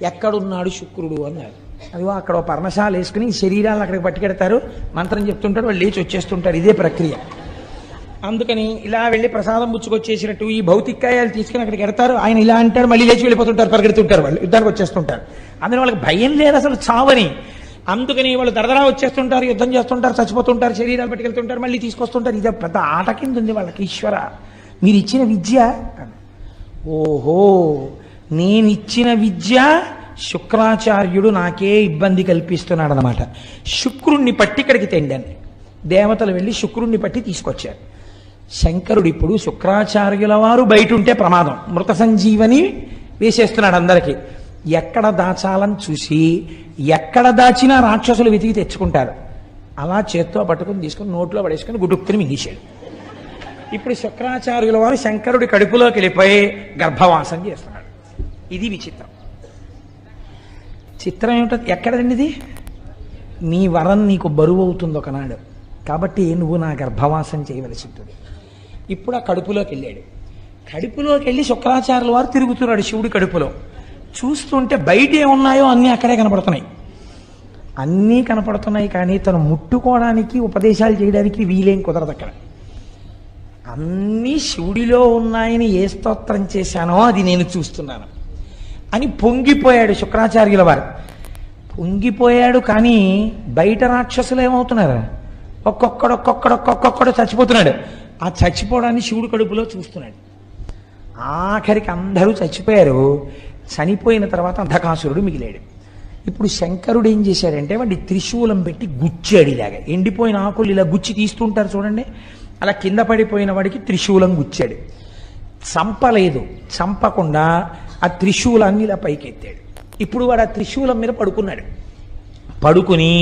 ఎక్కడున్నాడు శుక్రుడు అన్నాడు. అదిగో అక్కడ పర్ణశాల వేసుకుని శరీరాలను అక్కడికి పట్టుకెడతారు, మంత్రం చెప్తుంటారు, వాళ్ళు లేచి వచ్చేస్తుంటారు. ఇదే ప్రక్రియ. అందుకని ఇలా వెళ్ళి ప్రసాదం పుచ్చుకొచ్చేసినట్టు ఈ భౌతికాయాలు తీసుకుని అక్కడికి ఎడతారు. ఆయన ఇలా అంటాడు, మళ్ళీ లేచి వెళ్ళిపోతుంటారు, పరిగెడుతుంటారు, వాళ్ళు యుద్ధానికి వచ్చేస్తుంటారు. అందులో వాళ్ళకి భయం లేదు అసలు చావని. అందుకని వాళ్ళు దరదరా వచ్చేస్తుంటారు, యుద్ధం చేస్తుంటారు, చచ్చిపోతుంటారు, శరీరాలు పట్టుకెళ్తుంటారు, మళ్ళీ తీసుకొస్తుంటారు. ఇదే పెద్ద ఆట కింద ఉంది వాళ్ళకి. ఈశ్వర మీరు ఇచ్చిన విద్య, ఓహో నేనిచ్చిన విద్య శుక్రాచార్యుడు నాకే ఇబ్బంది కల్పిస్తున్నాడు అన్నమాట. శుక్రుణ్ణి పట్టి ఇక్కడికి తెండాను. దేవతలు వెళ్ళి శుక్రుణ్ణి పట్టి తీసుకొచ్చారు. శంకరుడు ఇప్పుడు శుక్రాచార్యుల వారు బయట ఉంటే ప్రమాదం, మృత సంజీవని వేసేస్తున్నాడు అందరికీ. ఎక్కడ దాచాలని చూసి ఎక్కడ దాచినా రాక్షసులు వెతికి తెచ్చుకుంటారు. అలా చేత్తో పట్టుకుని తీసుకుని నోట్లో పడేసుకుని గుడుక్కుని మింగేశాడు. ఇప్పుడు శుక్రాచార్యుల వారు శంకరుడి కడుపులోకి వెళ్ళిపోయి గర్భవాసం చేస్తున్నాడు. ఇది విచిత్రం. చిత్రం ఏమిటో ఎక్కడండి ఇది? నీ వరం నీకు బరువు అవుతుంది ఒకనాడు, కాబట్టి నువ్వు నా గర్భవాసం చేయవలసి ఉంటుంది. ఇప్పుడు ఆ కడుపులోకి వెళ్ళాడు. కడుపులోకి వెళ్ళి శుక్రాచార్యుల వారు తిరుగుతున్నాడు శివుడి కడుపులో. చూస్తుంటే బయట ఏమున్నాయో అన్నీ అక్కడే కనపడుతున్నాయి. అన్నీ కనపడుతున్నాయి, కానీ తను ముట్టుకోవడానికి ఉపదేశాలు చేయడానికి వీలేం కుదరదు అక్కడ. అన్నీ శివుడిలో ఉన్నాయని ఏ స్తోత్రం చేశానో అది నేను చూస్తున్నాను అని పొంగిపోయాడు శుక్రాచార్యుల వారు. పొంగిపోయాడు, కానీ బయట రాక్షసులు ఏమవుతున్నారు, ఒక్కొక్కడు చచ్చిపోతున్నాడు. ఆ చచ్చిపోవడాన్ని శివుడి కడుపులో చూస్తున్నాడు. ఆఖరికి అందరూ చచ్చిపోయారు. చనిపోయిన తర్వాత అంధకాసురుడు మిగిలాడు. ఇప్పుడు శంకరుడు ఏం చేశాడంటే వాడి త్రిశూలం పెట్టి గుచ్చాడు. ఇలాగా ఎండిపోయిన ఆకులు ఇలా గుచ్చి తీస్తుంటారు చూడండి, అలా కింద పడిపోయిన వాడికి త్రిశూలం గుచ్చాడు. చంపలేదు, చంపకుండా ఆ త్రిశూలాన్ని ఇలా పైకెత్తాడు. ఇప్పుడు వాడు ఆ త్రిశూలం మీద పడుకున్నాడు. పడుకుని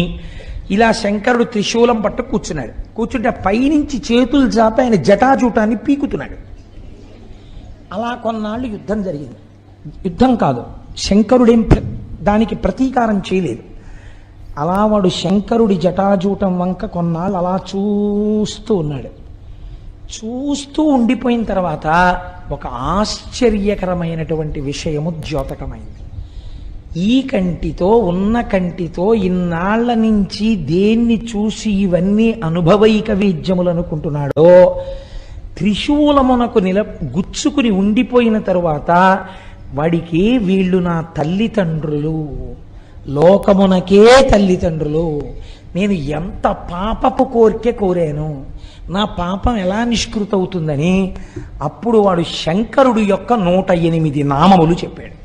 ఇలా శంకరుడు త్రిశూలం పట్టు కూర్చున్నాడు. కూర్చుంటే పైనుంచి చేతులు చాపి ఆయన జటాజూటాన్ని పీకుతున్నాడు. అలా కొన్నాళ్ళు యుద్ధం జరిగింది. యుద్ధం కాదు, శంకరుడేం దానికి ప్రతీకారం చేయలేదు. అలా వాడు శంకరుడి జటాజూటం వంక కొన్నాళ్ళు అలా చూస్తూ ఉన్నాడు. చూస్తూ ఉండిపోయిన తర్వాత ఒక ఆశ్చర్యకరమైనటువంటి విషయము ద్యోతకమైంది. ఈ కంటితో ఉన్న కంటితో ఇన్నాళ్ల నుంచి దేన్ని చూసి ఇవన్నీ అనుభవైక వేద్యములు అనుకుంటున్నాడో, త్రిశూలమునకు గుచ్చుకుని ఉండిపోయిన తరువాత వాడికి వీళ్ళు నా తల్లిదండ్రులు, లోకమునకే తల్లిదండ్రులు, నేను ఎంత పాపపు కోరిక కోరాను, నా పాపం ఎలా నిష్కృతవుతుందని అప్పుడు వాడు శంకరుడు యొక్క 108 నామములు చెప్పాడు.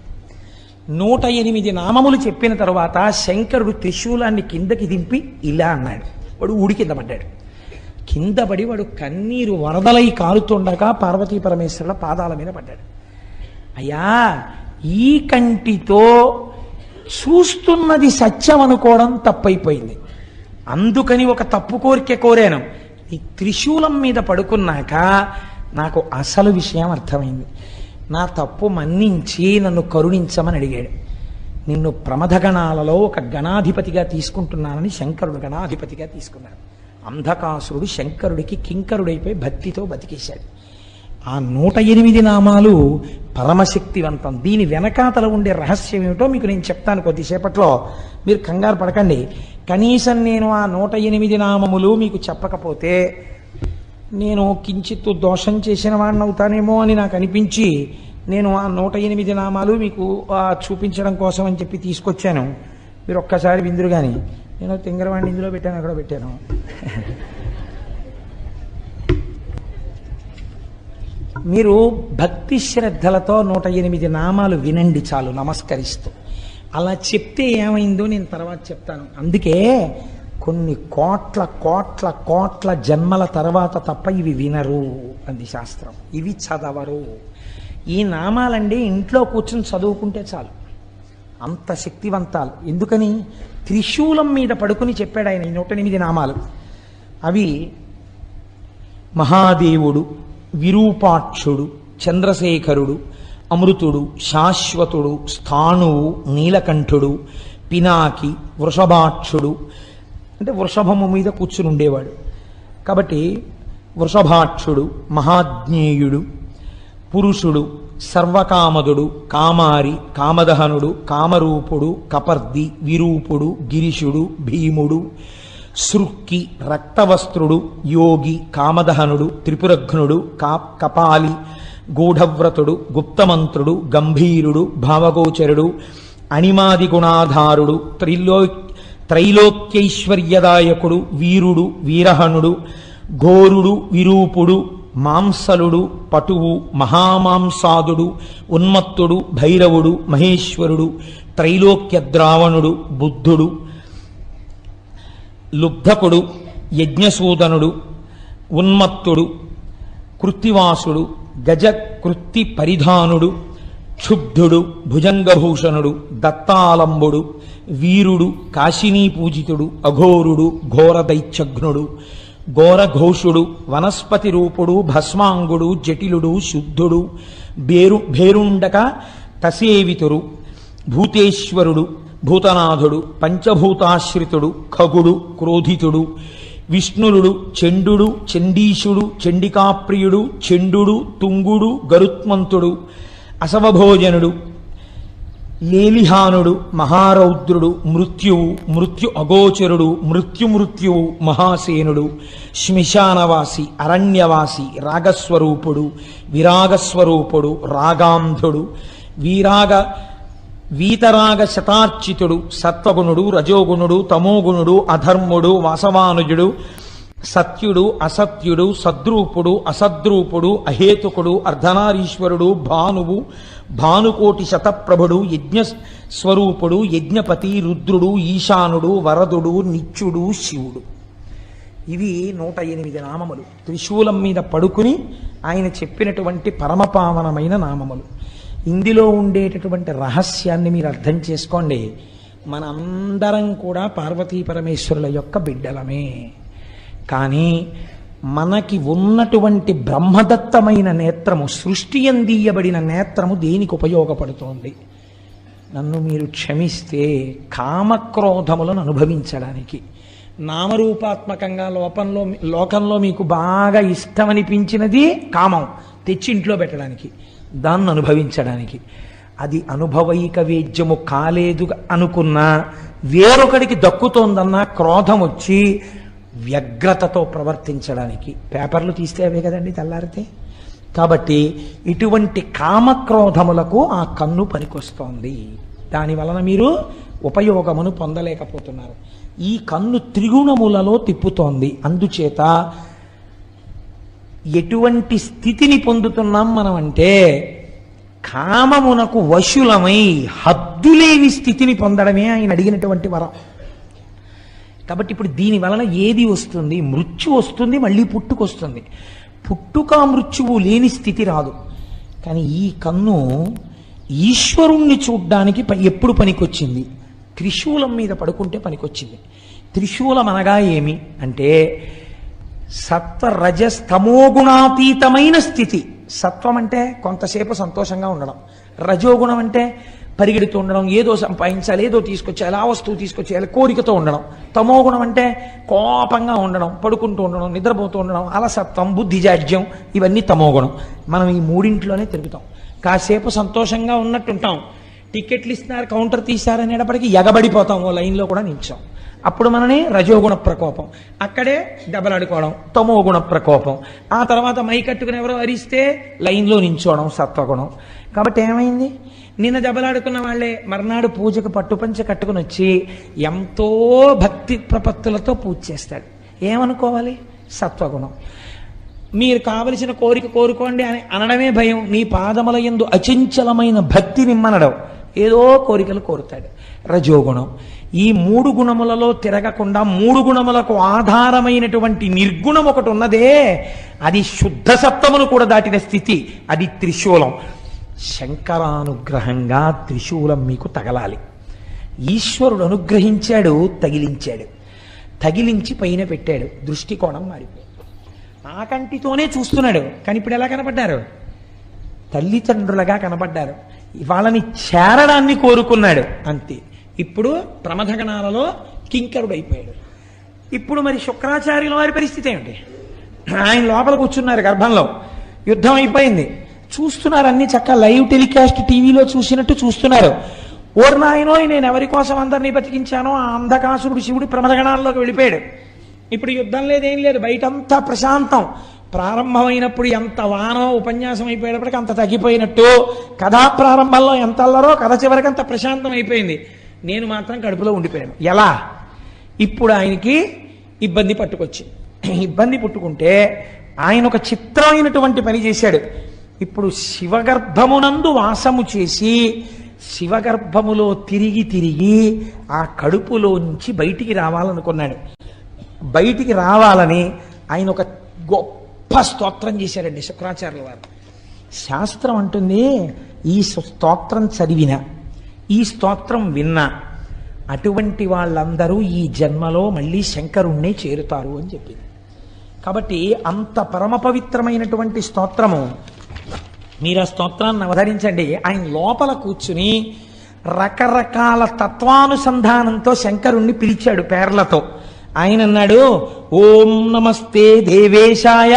108 నామములు చెప్పిన తర్వాత శంకరుడు త్రిశూలాన్ని కిందకి దింపి ఇలా అన్నాడు. వాడు ఊడి కింద పడ్డాడు. కింద పడి వాడు కన్నీరు వరదలై కారుతుండగా పార్వతీ పరమేశ్వరుల పాదాల మీద పడ్డాడు. అయ్యా, ఈ కంటితో చూస్తున్నది సత్యం అనుకోవడం తప్పైపోయింది. అందుకని ఒక తప్పు కోరిక కోరాను. ఈ త్రిశూలం మీద పడుకున్నాక నాకు అసలు విషయం అర్థమైంది. నా తప్పు మన్నించి నన్ను కరుణించమని అడిగాడు. నిన్ను ప్రమథగణాలలో ఒక గణాధిపతిగా తీసుకుంటున్నానని శంకరుడు గణాధిపతిగా తీసుకున్నాడు. అంధకాసురుడు శంకరుడికి కింకరుడైపోయి భక్తితో బతికేశాడు. ఆ 108 నామాలు పరమశక్తివంతం. దీని వెనకాతల ఉండే రహస్యం ఏమిటో మీకు నేను చెప్తాను కొద్దిసేపట్లో. మీరు కంగారు పడకండి. కనీసం నేను ఆ 108 నామములు మీకు చెప్పకపోతే నేను కించిత్తు దోషం చేసిన వాడిని అవుతానేమో అని నాకు అనిపించి నేను ఆ 108 నామాలు మీకు చూపించడం కోసం అని చెప్పి తీసుకొచ్చాను. మీరు ఒక్కసారి విందురు. కానీ నేను తింగరవాడిని ఇందులో పెట్టాను, అక్కడ పెట్టాను. మీరు భక్తి శ్రద్ధలతో 108 నామాలు వినండి చాలు, నమస్కరిస్తూ. అలా చెప్తే ఏమైందో నేను తర్వాత చెప్తాను. అందుకే కొన్ని కోట్ల కోట్ల కోట్ల జన్మల తర్వాత తప్ప ఇవి వినరు అంది శాస్త్రం. ఇవి చదవరు. ఈ నామాలండి ఇంట్లో కూర్చొని చదువుకుంటే చాలు, అంత శక్తివంతాలు. ఎందుకని? త్రిశూలం మీద పడుకుని చెప్పాడు ఆయన ఈ 108 నామాలు. అవి మహాదేవుడు, విరూపాక్షుడు, చంద్రశేఖరుడు, అమృతుడు, శాశ్వతుడు, స్థాణువు, నీలకంఠుడు, పినాకి, వృషభాక్షుడు. అంటే వృషభము మీద కూర్చుని ఉండేవాడు కాబట్టి వృషభాక్షుడు, మహాజ్ఞేయుడు, పురుషుడు, సర్వకామదుడు, కామారి, కామదహనుడు, కామరూపుడు, కపర్ది, విరూపుడు, గిరిశుడు, భీముడు, సృక్కి, రక్తవస్త్రుడు, యోగి, కామదహనుడు, త్రిపురఘ్నుడు, కపాలి, గూఢవ్రతుడు, గుప్తమంత్రుడు, గంభీరుడు, భావగోచరుడు, అణిమాది గుణాధారుడు, త్రైలోక్యైశ్వర్యదాయకుడు, వీరుడు, వీరహనుడు, ఘోరుడు, విరూపుడు, మాంసలుడు, పటువు, మహామాంసాదుడు, ఉన్మత్తుడు, భైరవుడు, మహేశ్వరుడు, త్రైలోక్యద్రావణుడు, బుద్ధుడు, లుబ్ధకుడు, యజ్ఞసూదనుడు, ఉన్మత్తుడు, కృత్తివాసుడు, గజకృత్తి పరిధానుడు, క్షుబ్ధుడు, భుజంగభూషణుడు, దత్తాలంబుడు, వీరుడు, కాశినీ పూజితుడు, అఘోరుడు, ఘోరదైత్యఘ్నుడు, ఘోరఘోషుడు, వనస్పతి రూపుడు, భస్మాంగుడు, జటిలుడు, శుద్ధుడు, భేరుండక తసేవితురు, భూతేశ్వరుడు, భూతనాథుడు, పంచభూతాశ్రితుడు, ఖగుడు, క్రోధితుడు, విష్ణులుడు, చండుడు, చండీశుడు, చండికాప్రియుడు, చండుడు, తుంగుడు, గరుత్మంతుడు, అసవభోజనుడు, లేలిహానుడు, మహారౌద్రుడు, మృత్యువు, మృత్యు అగోచరుడు, మృత్యువు, మహాసేనుడు, శ్మశానవాసి, అరణ్యవాసి, రాగస్వరూపుడు, విరాగస్వరూపుడు, రాగాంధుడు, వీతరాగ శతార్చితుడు, సత్వగుణుడు, రజోగుణుడు, తమోగుణుడు, అధర్ముడు, వాసవానుజుడు, సత్యుడు, అసత్యుడు, సద్రూపుడు, అసద్రూపుడు, అహేతుకుడు, అర్ధనారీశ్వరుడు, భానువు, భానుకోటి శతప్రభుడు, యజ్ఞస్వరూపుడు, యజ్ఞపతి, రుద్రుడు, ఈశానుడు, వరదుడు, నిత్యుడు, శివుడు. ఇవి 108 నామములు. త్రిశూలం మీద పడుకుని ఆయన చెప్పినటువంటి పరమపావనమైన నామములు. ఇందులో ఉండేటటువంటి రహస్యాన్ని మీరు అర్థం చేసుకోండి. మనందరం కూడా పార్వతీ పరమేశ్వరుల యొక్క బిడ్డలమే. కానీ మనకి ఉన్నటువంటి బ్రహ్మదత్తమైన నేత్రము, సృష్టి అందియబడిన నేత్రము దేనికి ఉపయోగపడుతోంది? నన్ను మీరు క్షమిస్తే కామక్రోధములను అనుభవించడానికి. నామరూపాత్మకంగా లోకంలో మీకు బాగా ఇష్టమనిపించినది కామం తెచ్చి ఇంట్లో పెట్టడానికి, దాన్ని అనుభవించడానికి. అది అనుభవైక వేద్యము కాలేదు అనుకున్నా, వేరొకడికి దక్కుతోందన్నా క్రోధం వచ్చి వ్యగ్రతతో ప్రవర్తించడానికి. పేపర్లు తీస్తే అవే కదండి తెల్లారితే. కాబట్టి ఇటువంటి కామక్రోధములకు ఆ కన్ను పనికొస్తోంది. దాని వలన మీరు ఉపయోగమును పొందలేకపోతున్నారు. ఈ కన్ను త్రిగుణములలో తిప్పుతోంది. అందుచేత ఎటువంటి స్థితిని పొందుతున్నాం మనం అంటే, కామమునకు వశులమై హద్దులేని స్థితిని పొందడమే ఆయన అడిగినటువంటి వరం. కాబట్టి ఇప్పుడు దీని వలన ఏది వస్తుంది? మృత్యు వస్తుంది, మళ్ళీ పుట్టుకొస్తుంది. పుట్టుక మృత్యువు లేని స్థితి రాదు. కానీ ఈ కన్ను ఈశ్వరుణ్ణి చూడ్డానికి ఎప్పుడు పనికొచ్చింది? త్రిశూలం మీద పడుకుంటే పనికొచ్చింది. త్రిశూలం అనగా ఏమి అంటే సత్వ రజస్తమోగుణాతీతమైన స్థితి. సత్వం అంటే కొంతసేపు సంతోషంగా ఉండడం, రజోగుణం అంటే పరిగెడుతూ ఉండడం, ఏదో సంపాదించాలి, ఏదో తీసుకొచ్చేయాలి, ఆ వస్తువు తీసుకొచ్చేయాలి, కోరికతో ఉండడం. తమోగుణం అంటే కోపంగా ఉండడం, పడుకుంటూ ఉండడం, నిద్రపోతూ ఉండడం, అలసత్వం, బుద్ధిజాడ్యం, ఇవన్నీ తమోగుణం. మనం ఈ మూడింట్లోనే తిరుగుతాం. కాసేపు సంతోషంగా ఉన్నట్టుంటాం, టికెట్లు ఇస్తున్నారు, కౌంటర్ తీశారనేటప్పటికీ ఎగబడిపోతాం, ఓ లైన్లో కూడా నిల్చాం. అప్పుడు మనని రజోగుణ ప్రకోపం, అక్కడే దెబ్బలాడుకోవడం తమోగుణ ప్రకోపం. ఆ తర్వాత మై కట్టుకుని ఎవరో అరిస్తే లైన్లో నించోవడం సత్వగుణం. కాబట్టి ఏమైంది? నిన్న దెబ్బలాడుకున్న వాళ్ళే మర్నాడు పూజకు పట్టుపంచ కట్టుకుని వచ్చి ఎంతో భక్తి ప్రపత్తులతో పూజ చేస్తాడు. ఏమనుకోవాలి? సత్వగుణం. మీరు కావలసిన కోరిక కోరుకోండి అని అనడమే భయం. నీ పాదముల యందు అచంచలమైన భక్తి నిమ్మనడం, ఏదో కోరికలు కోరుతాడు. రజోగుణం. ఈ మూడు గుణములలో తిరగకుండా మూడు గుణములకు ఆధారమైనటువంటి నిర్గుణం ఒకటి ఉన్నదే, అది శుద్ధ సత్వమును కూడా దాటిన స్థితి, అది త్రిశూలం. శంకరానుగ్రహంగా త్రిశూలం మీకు తగలాలి. ఈశ్వరుడు అనుగ్రహించాడు, తగిలించాడు. తగిలించి పైన పెట్టాడు, దృష్టికోణం మారిపోయింది. ఆ కంటితోనే చూస్తున్నాడు, కానీ ఇప్పుడు ఎలా కనపడ్డారు? తల్లిదండ్రులుగా కనపడ్డారు. వాళ్ళని చేరడాన్ని కోరుకున్నాడు, అంతే. ఇప్పుడు ప్రమథగణాలలో కింకరుడైపోయాడు. ఇప్పుడు మరి శుక్రాచార్యుల వారి పరిస్థితి ఏమిటి? ఆయన లోపల కూర్చున్నారు గర్భంలో, యుద్ధం అయిపోయింది, చూస్తున్నారు అన్ని చక్కగా లైవ్ టెలికాస్ట్ టీవీలో చూసినట్టు చూస్తున్నారు. ఓర్నాయనో నేను ఎవరి కోసం అందరినీ బతికించానో ఆ అంధకాసురుడు శివుడు ప్రమథగణాల్లోకి వెళ్ళిపోయాడు. ఇప్పుడు యుద్ధం లేదేం లేదు, బయటంతా ప్రశాంతం. ప్రారంభమైనప్పుడు ఎంత వానో, ఉపన్యాసం అయిపోయేటప్పటికి అంత తగ్గిపోయినట్టు, కథా ప్రారంభంలో ఎంత అల్లరో కథ చివరికి అంత ప్రశాంతం అయిపోయింది. నేను మాత్రం కడుపులో ఉండిపోయాను. ఎలా? ఇప్పుడు ఆయనకి ఇబ్బంది పట్టుకొచ్చింది. ఇబ్బంది పుట్టుకుంటే ఆయన ఒక చిత్రమైనటువంటి పని చేశాడు. ఇప్పుడు శివగర్భమునందు వాసము చేసి శివగర్భములో తిరిగి తిరిగి ఆ కడుపులోంచి బయటికి రావాలనుకున్నాడు. బయటికి రావాలని ఆయన ఒక గొప్ప స్తోత్రం చేశారండి శుక్రాచార్యుల వారు. శాస్త్రం అంటుంది, ఈ స్తోత్రం చదివిన, ఈ స్తోత్రం విన్నా అటువంటి వాళ్ళందరూ ఈ జన్మలో మళ్ళీ శంకరుణ్ణే చేరుతారు అని చెప్పింది. కాబట్టి అంత పరమ పవిత్రమైనటువంటి స్తోత్రము. మీరు ఆ స్తోత్రాన్ని అవధరించండి. ఆయన లోపల కూర్చుని రకరకాల తత్వానుసంధానంతో శంకరుణ్ణి పిలిచాడు పేర్లతో. ఆయన అన్నాడు, ఓం నమస్తే దేవేశాయ.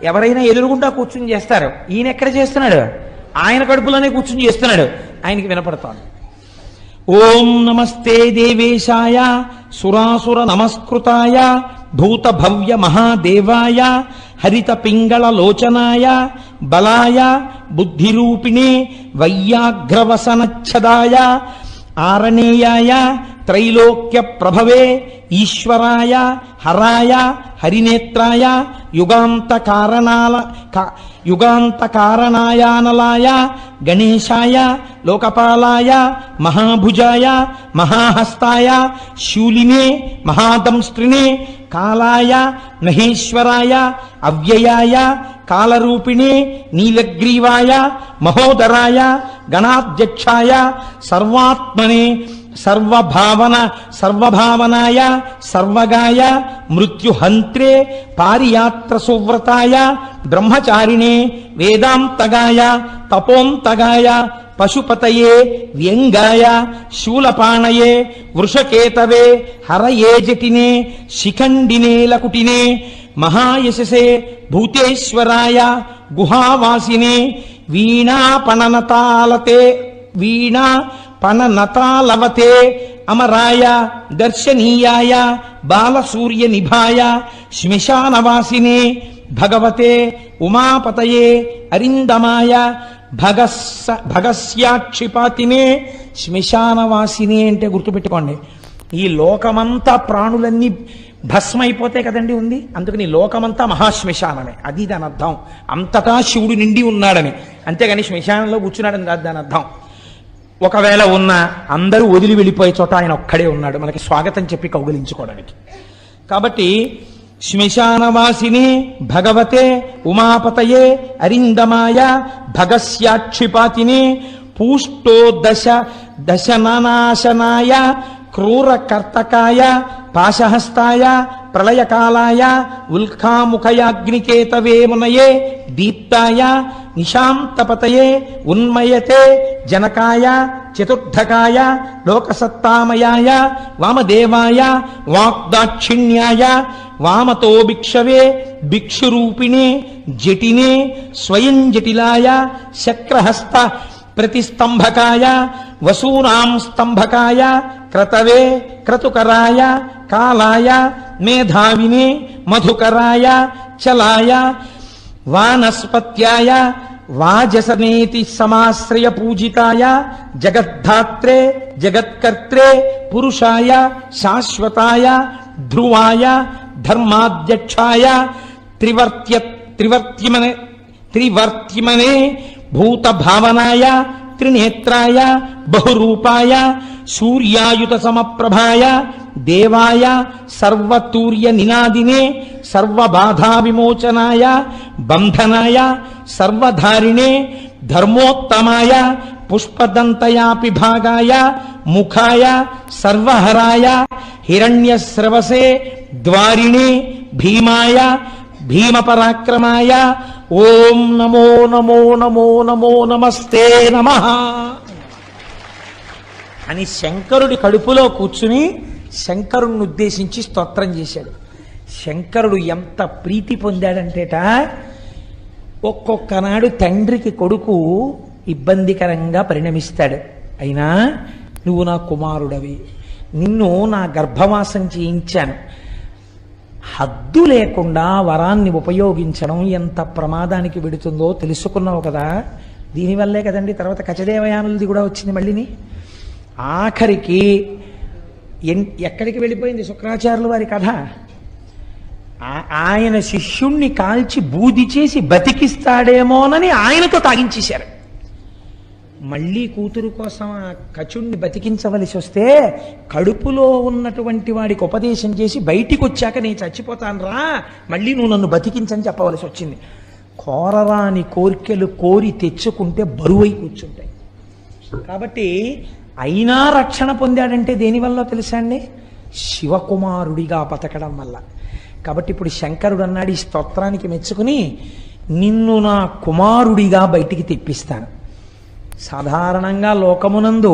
ఎవరైనా ఎదురుగుండా కూర్చుని చేస్తారు, ఈయన ఎక్కడ చేస్తున్నాడు? ఆయన కడుపులోనే కూర్చుని చేస్తున్నాడు, ఆయనకి వినపడతాడు. ఓం నమస్తే దేవేశాయ సురాసుర నమస్కృతాయ భూత భవ్య మహాదేవాయ హరిత పింగళ లోచనాయ బలాయ బుద్ధిరూపిణే వైయాఘ్రవసనచ్ఛదాయ ఆరణేయాయ త్రైలోక్య ప్రభవే ఈశ్వరాయ హరాయ హరినేత్రాయ యుగాంతకారణాయానలాయ గణేశాయ లోకపాలాయ మహాభుజాయ మహాహస్తాయ శూలినే మహాదంస్త్రినే కాలాయ మహేశ్వరాయ అవ్యయాయ కాలరూపిణే నీలగ్రీవాయ మహోదరాయ గణాధ్యక్షాయ సర్వాత్మనే సర్వభావనాయ సర్వగాయ మృత్యుహంత్రే పారియాత్ర సువ్రతాయ బ్రహ్మచారిణే వేదాంతగాయ తపోంతగాయ పశుపతయే వ్యంగాయ శూలపాణయే వృషకేతవే హరయే జటినే శిఖండినే లకుటినే మహాయశసే భూతేశ్వరాయ గుహావాసినే వీణాపణనతాలవతే అమరాయ దర్శనీయాయ బాలసూర్య నిభాయ శ్మశానవాసినే భగవతే ఉమాపతయే అరిందమాయ భగస్యాక్షిపాతినే. శ్మశానవాసినే అంటే గుర్తుపెట్టుకోండి, ఈ లోకమంతా ప్రాణులన్నీ భస్మైపోతే కదండి ఉంది, అందుకని లోకమంతా మహాశ్మశానమే, అది దాని అర్థం. అంతటా శివుడు నిండి ఉన్నాడని, అంతేగాని శ్మశానంలో కూర్చున్నాడని కాదు దాని అర్థం. ఒకవేళ ఉన్న అందరూ వదిలి వెళ్ళిపోయే చోట ఆయన ఒక్కడే ఉన్నాడు మనకి స్వాగతం చెప్పి కౌగిలించుకోవడానికి. కాబట్టి శ్మశానవాసిని భగవతే ఉమాపతయే అరిందమాయ భగస్యాక్షిపాతిని పూష్టో దశనాశనాయ క్రూర కర్తకాయ పాశహస్తాయ ప్రళయకాలాయ ఉల్కాముఖయాగ్నికేతవే మునయే దీప్తాయ నిశాంతపతయే ఉన్మయతే జనకాయ చతుర్థకాయ లోకసత్తామయాయ వామదేవాయ వాగ్దాక్షిణ్యాయ వామతో భిక్షవే భిక్షురూపిణే జటినే స్వయం జటిలాయ శక్రహస్త ప్రతిస్తంభకాయ వసూనాం స్తంభకాయ క్రతవే క్రతుకరాయ కాలాయ మేధావినే మధుకరాయ చలాయ వానస్పత్యాయ వాజసనేతి సమాశ్రయ పూజితాయ జగద్ధాత్రే జగత్కర్త్రే పురుషాయ శాశ్వతాయ ధ్రువాయ ధర్మాధ్యక్షాయ త్రివర్త్యమనే భూతభావనాయ త్రినేత్రాయ బహురూపాయ సూర్యాయుత సమప్రభాయ దేవాయ సర్వతూర్య నినాదినే సర్వబాధా విమోచనాయ బంధనాయ సర్వధారిణే ధర్మోత్తమాయ పుష్పదంతయాపి భాగాయ ముఖాయ సర్వహరాయ హిరణ్యస్రవసే ద్వారిణే భీమాయ భీమపరాక్రమాయ ఓం నమో నమో నమో నమో నమస్తే నమః అని శంకరుడి కడుపులో కూర్చుని శంకరుణ్ణి ఉద్దేశించి స్తోత్రం చేశాడు. శంకరుడు ఎంత ప్రీతి పొందాడంటేట, ఒక్కొక్క నాడు తండ్రికి కొడుకు ఇబ్బందికరంగా పరిణమిస్తాడు. అయినా నువ్వు నా కుమారుడవి, నిన్ను నా గర్భవాసం చేయించాను, హద్దు లేకుండా వరాన్ని ఉపయోగించడం ఎంత ప్రమాదానికి వెడుతుందో తెలుసుకున్నావు కదా. దీనివల్లే కదండి తర్వాత కచదేవయానులది కూడా వచ్చింది. మళ్ళీని ఆఖరికి ఎక్కడికి వెళ్ళిపోయింది శుక్రాచార్యుల వారి కథ. ఆయన శిష్యుణ్ణి కాల్చి బూది చేసి బతికిస్తాడేమోనని ఆయనతో తాగించేశారు. మళ్ళీ కూతురు కోసం ఆ కచుణ్ణి బతికించవలసి వస్తే కడుపులో ఉన్నటువంటి వాడికి ఉపదేశం చేసి బయటికి వచ్చాక నేను చచ్చిపోతాను రా, మళ్ళీ నువ్వు నన్ను బతికించని చెప్పవలసి వచ్చింది. కోరరాని కోరికలు కోరి తెచ్చుకుంటే బరువై కూర్చుంటాయి. కాబట్టి అయినా రక్షణ పొందాడంటే దేనివల్ల తెలుసా అండి? శివకుమారుడిగా బతకడం వల్ల. కాబట్టి ఇప్పుడు శంకరుడు అన్నాడు ఈ స్తోత్రానికి మెచ్చుకుని, నిన్ను నా కుమారుడిగా బయటికి తెప్పిస్తాను. సాధారణంగా లోకమునందు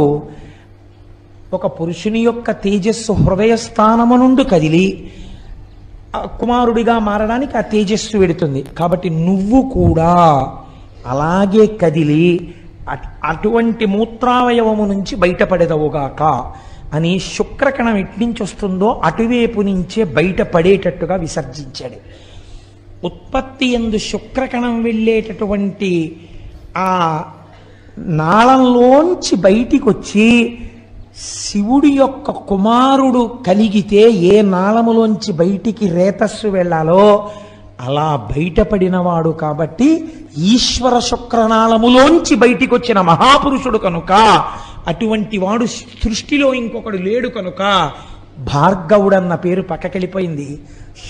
ఒక పురుషుని యొక్క తేజస్సు హృదయస్థానము నుండి కదిలి కుమారుడిగా మారడానికి ఆ తేజస్సు వెడుతుంది. కాబట్టి నువ్వు కూడా అలాగే కదిలి అటువంటి మూత్రావయవము నుంచి బయటపడేదవుగాక అని శుక్రకణం ఎట్నుంచి వస్తుందో అటువైపు నుంచే బయటపడేటట్టుగా విసర్జించాడు. ఉత్పత్తి యందు శుక్రకణం వెళ్ళేటటువంటి ఆ నాళంలోంచి బయటికి వచ్చి శివుడి యొక్క కుమారుడు కలిగితే ఏ నాళములోంచి బయటికి రేతస్సు వెళ్ళాలో అలా బయటపడినవాడు. కాబట్టి ఈశ్వర శుక్రనాళములోంచి బయటికి వచ్చిన మహాపురుషుడు కనుక, అటువంటి వాడు సృష్టిలో ఇంకొకడు లేడు కనుక భార్గవుడన్న పేరు పక్కకెళ్ళిపోయింది,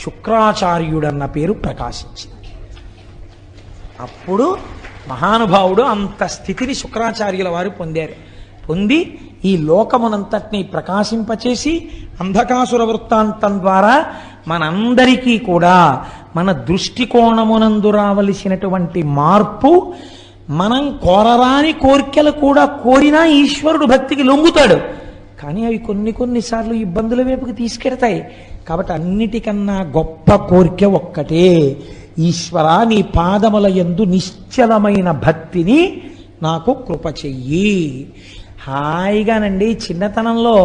శుక్రాచార్యుడన్న పేరు ప్రకాశించింది. అప్పుడు మహానుభావుడు అంత స్థితిని శుక్రాచార్యుల వారు పొందారు. పొంది ఈ లోకమునంతటినీ ప్రకాశింపచేసి అంధకాసుర వృత్తాంతం ద్వారా మనందరికీ కూడా మన దృష్టికోణమునందు రావలసినటువంటి మార్పు, మనం కోరరాని కోరికలు కూడా కోరినా ఈశ్వరుడు భక్తికి లొంగుతాడు. కానీ అవి కొన్నిసార్లు ఇబ్బందుల వైపుకి తీసుకెడతాయి. కాబట్టి అన్నిటికన్నా గొప్ప కోరిక ఒక్కటే, ఈశ్వర నీ పాదముల యందు నిశ్చలమైన భక్తిని నాకు కృప చెయ్యి. హాయిగానండి చిన్నతనంలో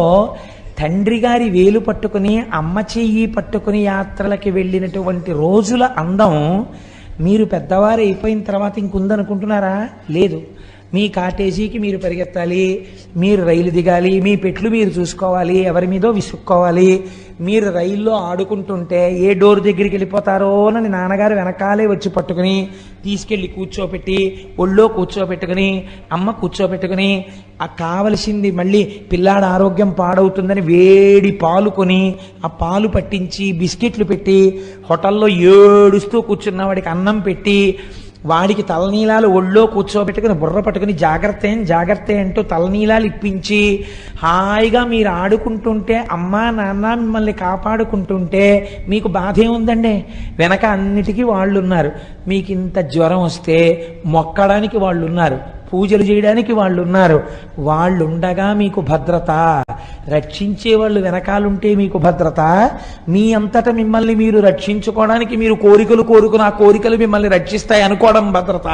తండ్రి గారి వేలు పట్టుకుని అమ్మ చెయ్యి పట్టుకుని యాత్రలకి వెళ్ళినటువంటి రోజుల అందం మీరు పెద్దవారు అయిపోయిన తర్వాత ఇంకుందనుకుంటున్నారా? లేదు. మీ కాటేజీకి మీరు పరిగెత్తాలి, మీరు రైలు దిగాలి, మీ పెట్లు మీరు చూసుకోవాలి, ఎవరి మీదో విసుక్కోవాలి. మీరు రైల్లో ఆడుకుంటుంటే ఏ డోర్ దగ్గరికి వెళ్ళిపోతారో అని నాన్నగారు వెనకాలే వచ్చి పట్టుకుని తీసుకెళ్ళి కూర్చోపెట్టి ఒళ్ళో కూర్చోబెట్టుకుని అమ్మ కూర్చోబెట్టుకుని ఆ కావలసింది మళ్ళీ పిల్లాడ ఆరోగ్యం పాడవుతుందని వేడి పాలు కొని ఆ పాలు పట్టించి బిస్కెట్లు పెట్టి హోటల్లో ఏడుస్తూ కూర్చున్న వాడికి అన్నం పెట్టి వాడికి తలనీలాలు ఒళ్ళో కూర్చోబెట్టుకుని బుర్ర పట్టుకుని జాగ్రత్త అంటూ తలనీలాలు ఇప్పించి హాయిగా మీరు ఆడుకుంటుంటే అమ్మా నాన్న మిమ్మల్ని కాపాడుకుంటుంటే మీకు బాధ ఏముందండి? వెనక అన్నిటికీ వాళ్ళు ఉన్నారు. మీకు ఇంత జ్వరం వస్తే మొక్కడానికి వాళ్ళు ఉన్నారు, పూజలు చేయడానికి వాళ్ళు ఉన్నారు. వాళ్ళు ఉండగా మీకు భద్రత, రక్షించే వాళ్ళు వెనకాలంటే మీకు భద్రత. మీ అంతటా మిమ్మల్ని మీరు రక్షించుకోవడానికి మీరు కోరికలు కోరుకుని ఆ కోరికలు మిమ్మల్ని రక్షిస్తాయి అనుకోవడం భద్రత.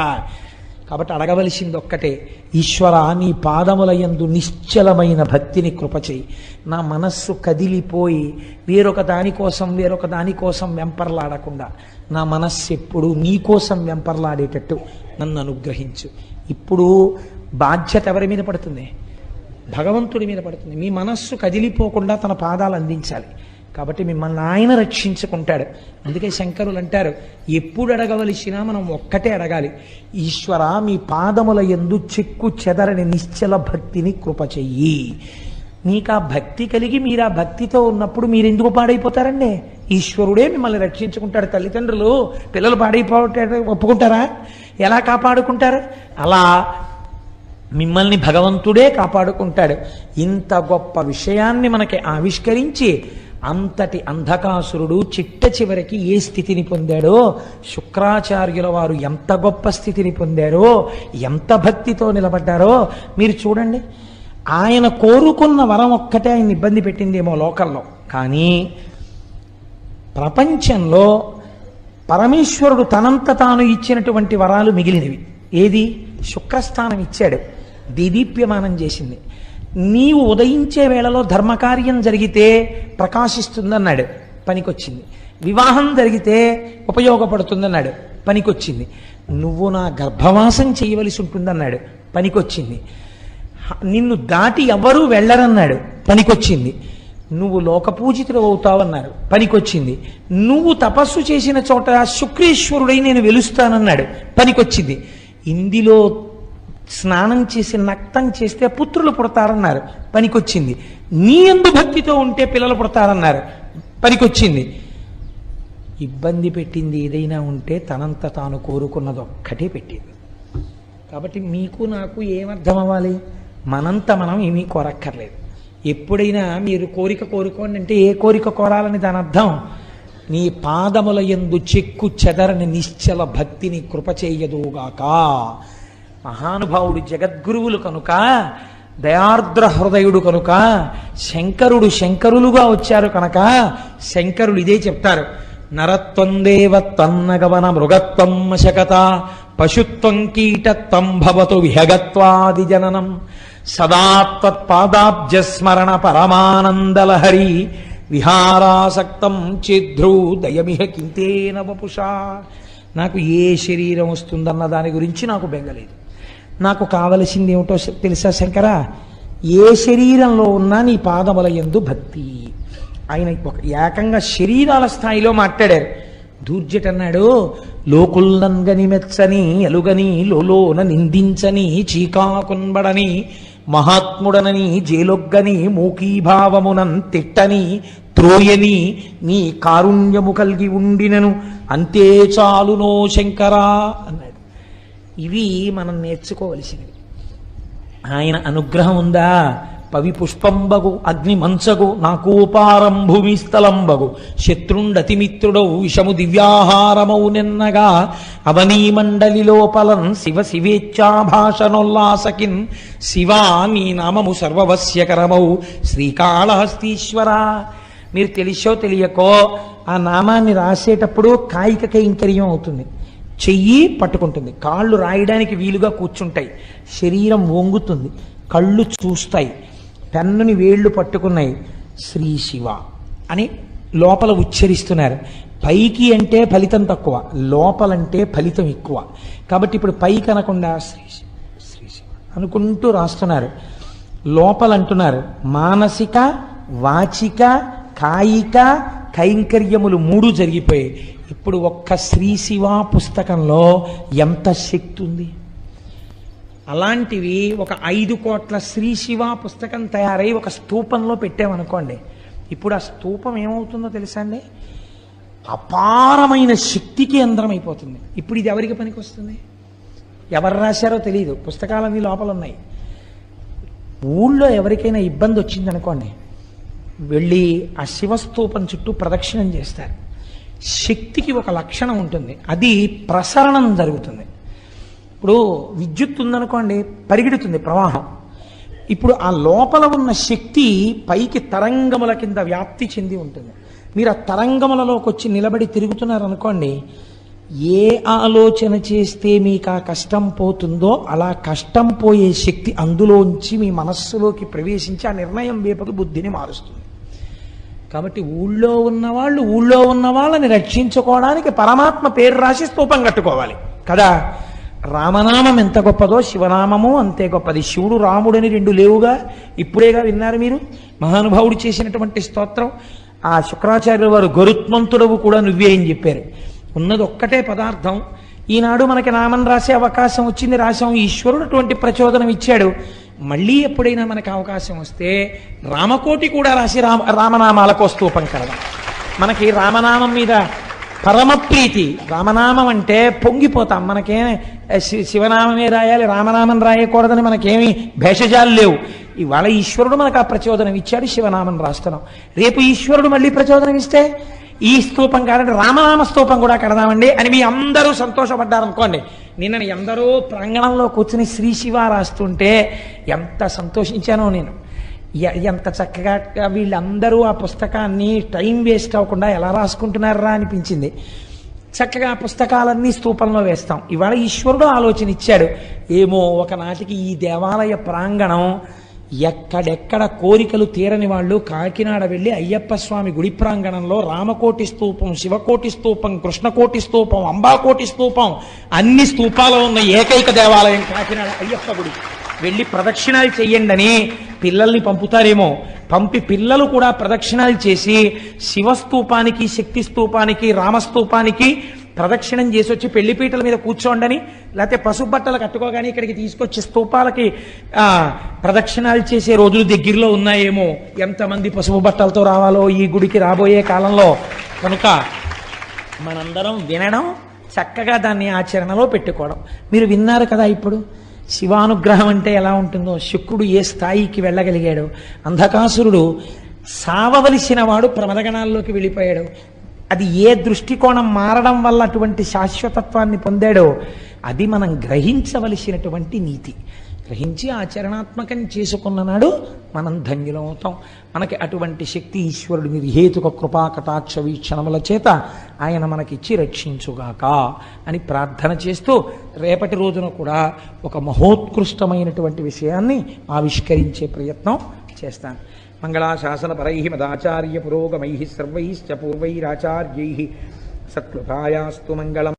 కాబట్టి అడగవలసింది ఒక్కటే, ఈశ్వర నీ పాదముల యందు నిశ్చలమైన భక్తిని కృప చేయి. నా మనస్సు కదిలిపోయి వేరొక దానికోసం వెంపర్లాడకుండా నా మనస్సు ఎప్పుడు నీకోసం వెంపర్లాడేటట్టు నన్ను అనుగ్రహించు. ఇప్పుడు బాధ్యత ఎవరి మీద పడుతుంది? భగవంతుడి మీద పడుతుంది. మీ మనస్సు కదిలిపోకుండా తన పాదాలు అందించాలి. కాబట్టి మిమ్మల్ని ఆయన రక్షించుకుంటాడు. అందుకే శంకరులు అంటారు, ఎప్పుడు అడగవలసినా మనం ఒక్కటే అడగాలి, ఈశ్వర మీ పాదముల యందు చెక్కు చెదరని నిశ్చల భక్తిని కృప చెయ్యి. మీకు ఆ భక్తి కలిగి మీరు ఆ భక్తితో ఉన్నప్పుడు మీరు ఎందుకు పాడైపోతారండి? ఈశ్వరుడే మిమ్మల్ని రక్షించుకుంటాడు. తల్లిదండ్రులు పిల్లలు పాడైపోతే ఒప్పుకుంటారా? ఎలా కాపాడుకుంటారు? అలా మిమ్మల్ని భగవంతుడే కాపాడుకుంటాడు. ఇంత గొప్ప విషయాన్ని మనకి ఆవిష్కరించి అంతటి అంధకాసురుడు చిట్ట చివరికి ఏ స్థితిని పొందాడో, శుక్రాచార్యుల వారు ఎంత గొప్ప స్థితిని పొందారో, ఎంత భక్తితో నిలబడ్డారో మీరు చూడండి. ఆయన కోరుకున్న వరం ఒక్కటే ఆయన ఇబ్బంది పెట్టిందేమో లోకంలో, కానీ ప్రపంచంలో పరమేశ్వరుడు తనంత తాను ఇచ్చినటువంటి వరాలు మిగిలినవి. ఏది? శుక్రస్థానం ఇచ్చాడు, దీదీప్యమానం చేసింది. నీవు ఉదయించే వేళలో ధర్మకార్యం జరిగితే ప్రకాశిస్తుందన్నాడు, పనికొచ్చింది. వివాహం జరిగితే ఉపయోగపడుతుందన్నాడు, పనికొచ్చింది. నువ్వు నా గర్భవాసం చేయవలసి ఉంటుందన్నాడు, పనికొచ్చింది. నిన్ను దాటి ఎవరూ వెళ్ళరన్నాడు, పనికొచ్చింది. నువ్వు లోకపూజితుడు అవుతావన్నారు, పనికొచ్చింది. నువ్వు తపస్సు చేసిన చోట శుక్రేశ్వరుడై నేను వెలుస్తానన్నాడు, పనికొచ్చింది. ఇందులో స్నానం చేసి నక్తం చేస్తే పుత్రులు పుడతారన్నారు, పనికొచ్చింది. నీ యందు భక్తితో ఉంటే పిల్లలు పుడతారన్నారు, పనికొచ్చింది. ఇబ్బంది పెట్టింది ఏదైనా ఉంటే తనంత తాను కోరుకున్నది ఒక్కటే పెట్టింది. కాబట్టి మీకు నాకు ఏమర్థం అవ్వాలి? మనంత మనం ఏమీ కోరక్కర్లేదు. ఎప్పుడైనా మీరు కోరిక కోరుకోండి అంటే ఏ కోరిక కోరాలని దాని అర్థం? నీ పాదముల యందు చెక్కు చెదరని నిశ్చల భక్తిని కృప చేయదుగాక. మహానుభావుడు జగద్గురువులు కనుక, దయార్ద్ర హృదయుడు కనుక, శంకరులుగా వచ్చారు కనుక శంకరులు ఇదే చెప్తారు. నరత్వం దేవత్వన్నగవన మృగత్వం మశకత పశుత్వం కీటత్వం భవతు విహగత్వాది జననం సదా త్వత్పాదాబ్జస్మరణ పరమానందలహరి విహారాసక్తం చిద్ధ్రూ దయమిహ కింతేన వపుషా. నాకు ఏ శరీరం వస్తుందన్న దాని గురించి నాకు బెంగలేదు. నాకు కావలసింది ఏమిటో తెలుసా శంకరా? ఏ శరీరంలో ఉన్నా నీ పాదముల యందు భక్తి. ఆయన ఒక ఏకంగా శరీరాల స్థాయిలో మాట్లాడారు. దూర్జట అన్నాడు, లోకుల్నంగని మెచ్చని ఎలుగని లోలోన నిందించని చీకాకున్బడని మహాత్ముడనని జేలొగ్గని మూకీభావమునం తిట్టని త్రోయని నీ కారుణ్యము కలిగి ఉండినను అంతే చాలునో శంకరా అన్నాడు. ఇవి మనం నేర్చుకోవలసినవి. ఆయన అనుగ్రహం ఉందా? పవి పుష్పంబగు అగ్ని మంచగు నాకోపారం భూమి స్థలంబగు శత్రుండతిమిత్రుడవు విషము దివ్యాహారమౌ నిన్నగా అవనీ మండలి లోపలం శివ శివేచ్ఛాభాషనోల్లాసకిన్ శివా నీ నామము సర్వవశ్యకరమౌ శ్రీకాళహస్తీశ్వర. మీరు తెలిసో తెలియకో ఆ నామాన్ని రాసేటప్పుడు కాయిక కైంకర్యం అవుతుంది. చెయ్యి పట్టుకుంటుంది, కాళ్ళు రాయడానికి వీలుగా కూర్చుంటాయి, శరీరం వంగుతుంది, కళ్ళు చూస్తాయి, పెన్నుని వేళ్ళు పట్టుకున్నాయి, శ్రీ శివ అని లోపల ఉచ్చరిస్తున్నారు. పైకి అంటే ఫలితం తక్కువ, లోపలంటే ఫలితం ఎక్కువ. కాబట్టి ఇప్పుడు పైకి అనకుండా శ్రీ శివ శ్రీ శివ అనుకుంటూ రాస్తున్నారు. లోపలంటున్నారు మానసిక వాచిక కాయిక కైంకర్యములు 3 జరిగిపోయాయి. ఇప్పుడు ఒక్క శ్రీ శివ పుస్తకంలో ఎంత శక్తి ఉంది! అలాంటివి ఒక 5 కోట్ల శ్రీ శివ పుస్తకం తయారై ఒక స్తూపంలో పెట్టామనుకోండి, ఇప్పుడు ఆ స్తూపం ఏమవుతుందో తెలుసా అండి? అపారమైన శక్తికి కేంద్రం అయిపోతుంది. ఇప్పుడు ఇది ఎవరికి పనికి వస్తుంది? ఎవరు రాశారో తెలియదు, పుస్తకాలన్నీ లోపల ఉన్నాయి. ఊళ్ళో ఎవరికైనా ఇబ్బంది వచ్చిందనుకోండి, వెళ్ళి ఆ శివస్తూపం చుట్టూ ప్రదక్షిణం చేస్తారు. శక్తికి ఒక లక్షణం ఉంటుంది, అది ప్రసరణం జరుగుతుంది. ఇప్పుడు విద్యుత్ ఉందనుకోండి, పరిగెడుతుంది ప్రవాహం. ఇప్పుడు ఆ లోపల ఉన్న శక్తి పైకి తరంగముల కింద వ్యాప్తి చెంది ఉంటుంది. మీరు ఆ తరంగములలోకి వచ్చి నిలబడి తిరుగుతున్నారనుకోండి, ఏ ఆలోచన చేస్తే మీకు ఆ కష్టం పోతుందో అలా కష్టం పోయే శక్తి అందులోంచి మీ మనస్సులోకి ప్రవేశించి ఆ నిర్ణయం వేపకు బుద్ధిని మారుస్తుంది. కాబట్టి ఊళ్ళో ఉన్న వాళ్ళని రక్షించుకోవడానికి పరమాత్మ పేరు రాసి స్తూపం కట్టుకోవాలి కదా. రామనామం ఎంత గొప్పదో శివనామము అంతే గొప్పది. శివుడు రాముడని రెండు లేవుగా, ఇప్పుడేగా విన్నారు మీరు. మహానుభావుడు చేసినటువంటి స్తోత్రం. ఆ శుక్రాచార్యుల వారు గరుత్మంతుడవు కూడా నువ్వే అని చెప్పారు. ఉన్నది ఒక్కటే పదార్థం. ఈనాడు మనకి నామం రాసే అవకాశం వచ్చింది, రాశాం. ఈశ్వరుడు అటువంటి ప్రచోదనం ఇచ్చాడు. మళ్ళీ ఎప్పుడైనా మనకు అవకాశం వస్తే రామకోటి కూడా రాసి రామనామాలకు స్తూపం కడదాం. మనకి రామనామం మీద పరమ ప్రీతి. రామనామం అంటే పొంగిపోతాం. మనకేం శివనామమే రాయాలి, రామనామం రాయకూడదని మనకేమి భేషజాలు లేవు. ఇవాళ ఈశ్వరుడు మనకు ఆ ప్రచోదనం ఇచ్చాడు, శివనామం రాస్తున్నాం. రేపు ఈశ్వరుడు మళ్ళీ ప్రచోదనం ఇస్తే ఈ స్తూపం కాదంటే రామనామ స్తూపం కూడా కడదామండి అని మీ అందరూ సంతోషపడ్డారనుకోండి. నిన్న ఎందరో ప్రాంగణంలో కూర్చుని శ్రీ శివ రాస్తుంటే ఎంత సంతోషించానో నేను. ఎంత చక్కగా వీళ్ళందరూ ఆ పుస్తకాన్ని టైం వేస్ట్ అవ్వకుండా ఎలా రాసుకుంటున్నారా అనిపించింది. చక్కగా ఆ పుస్తకాలన్నీ స్తూపంలో వేస్తాం. ఇవాళ ఈశ్వరుడు ఆలోచన ఇచ్చాడు. ఏమో ఒకనాటికి ఈ దేవాలయ ప్రాంగణం ఎక్కడెక్కడ కోరికలు తీరని వాళ్ళు కాకినాడ వెళ్ళి అయ్యప్ప స్వామి గుడి ప్రాంగణంలో రామకోటి స్తూపం, శివకోటి స్తూపం, కృష్ణకోటి స్తూపం, అంబాకోటి స్తూపం, అన్ని స్తూపాలు ఉన్న ఏకైక దేవాలయం కాకినాడ అయ్యప్ప గుడి. వెళ్ళి ప్రదక్షిణాలు చెయ్యండి అని పిల్లల్ని పంపుతారేమో. పంపి పిల్లలు కూడా ప్రదక్షిణాలు చేసి శివస్తూపానికి, శక్తి స్తూపానికి, రామస్తూపానికి ప్రదక్షిణం చేసి వచ్చి పెళ్లిపీటల మీద కూర్చోండని, లేకపోతే పసుపు బట్టలు కట్టుకోగానే ఇక్కడికి తీసుకొచ్చి స్తూపాలకి ప్రదక్షిణాలు చేసే రోజులు దగ్గరలో ఉన్నాయేమో. ఎంతమంది పసుపు బట్టలతో రావాలో ఈ గుడికి రాబోయే కాలంలో. కనుక మనందరం వినడం, చక్కగా దాన్ని ఆచరణలో పెట్టుకోవడం. మీరు విన్నారు కదా ఇప్పుడు శివానుగ్రహం అంటే ఎలా ఉంటుందో, శుక్రుడు ఏ స్థాయికి వెళ్ళగలిగాడు. అంధకాసురుడు సావవలసిన వాడు ప్రమదగణాల్లోకి వెళ్ళిపోయాడు. అది ఏ దృష్టికోణం మారడం వల్ల అటువంటి శాశ్వతత్వాన్ని పొందాడో అది మనం గ్రహించవలసినటువంటి నీతి. గ్రహించి ఆచరణాత్మకం చేసుకున్న నాడు మనం ధన్యులం అవుతాం. మనకి అటువంటి శక్తి ఈశ్వరుడి నిర్హేతుక కృపా కటాక్ష వీక్షణముల చేత ఆయన మనకిచ్చి రక్షించుగాక అని ప్రార్థన చేస్తూ రేపటి రోజున కూడా ఒక మహోత్కృష్టమైనటువంటి విషయాన్ని ఆవిష్కరించే ప్రయత్నం చేస్తాను. మంగళాశాసనపరై మదాచార్య పురోగమై సర్వైశ్చ పూర్వైరాచార్యై సత్కృతాయాస్తు మంగళం.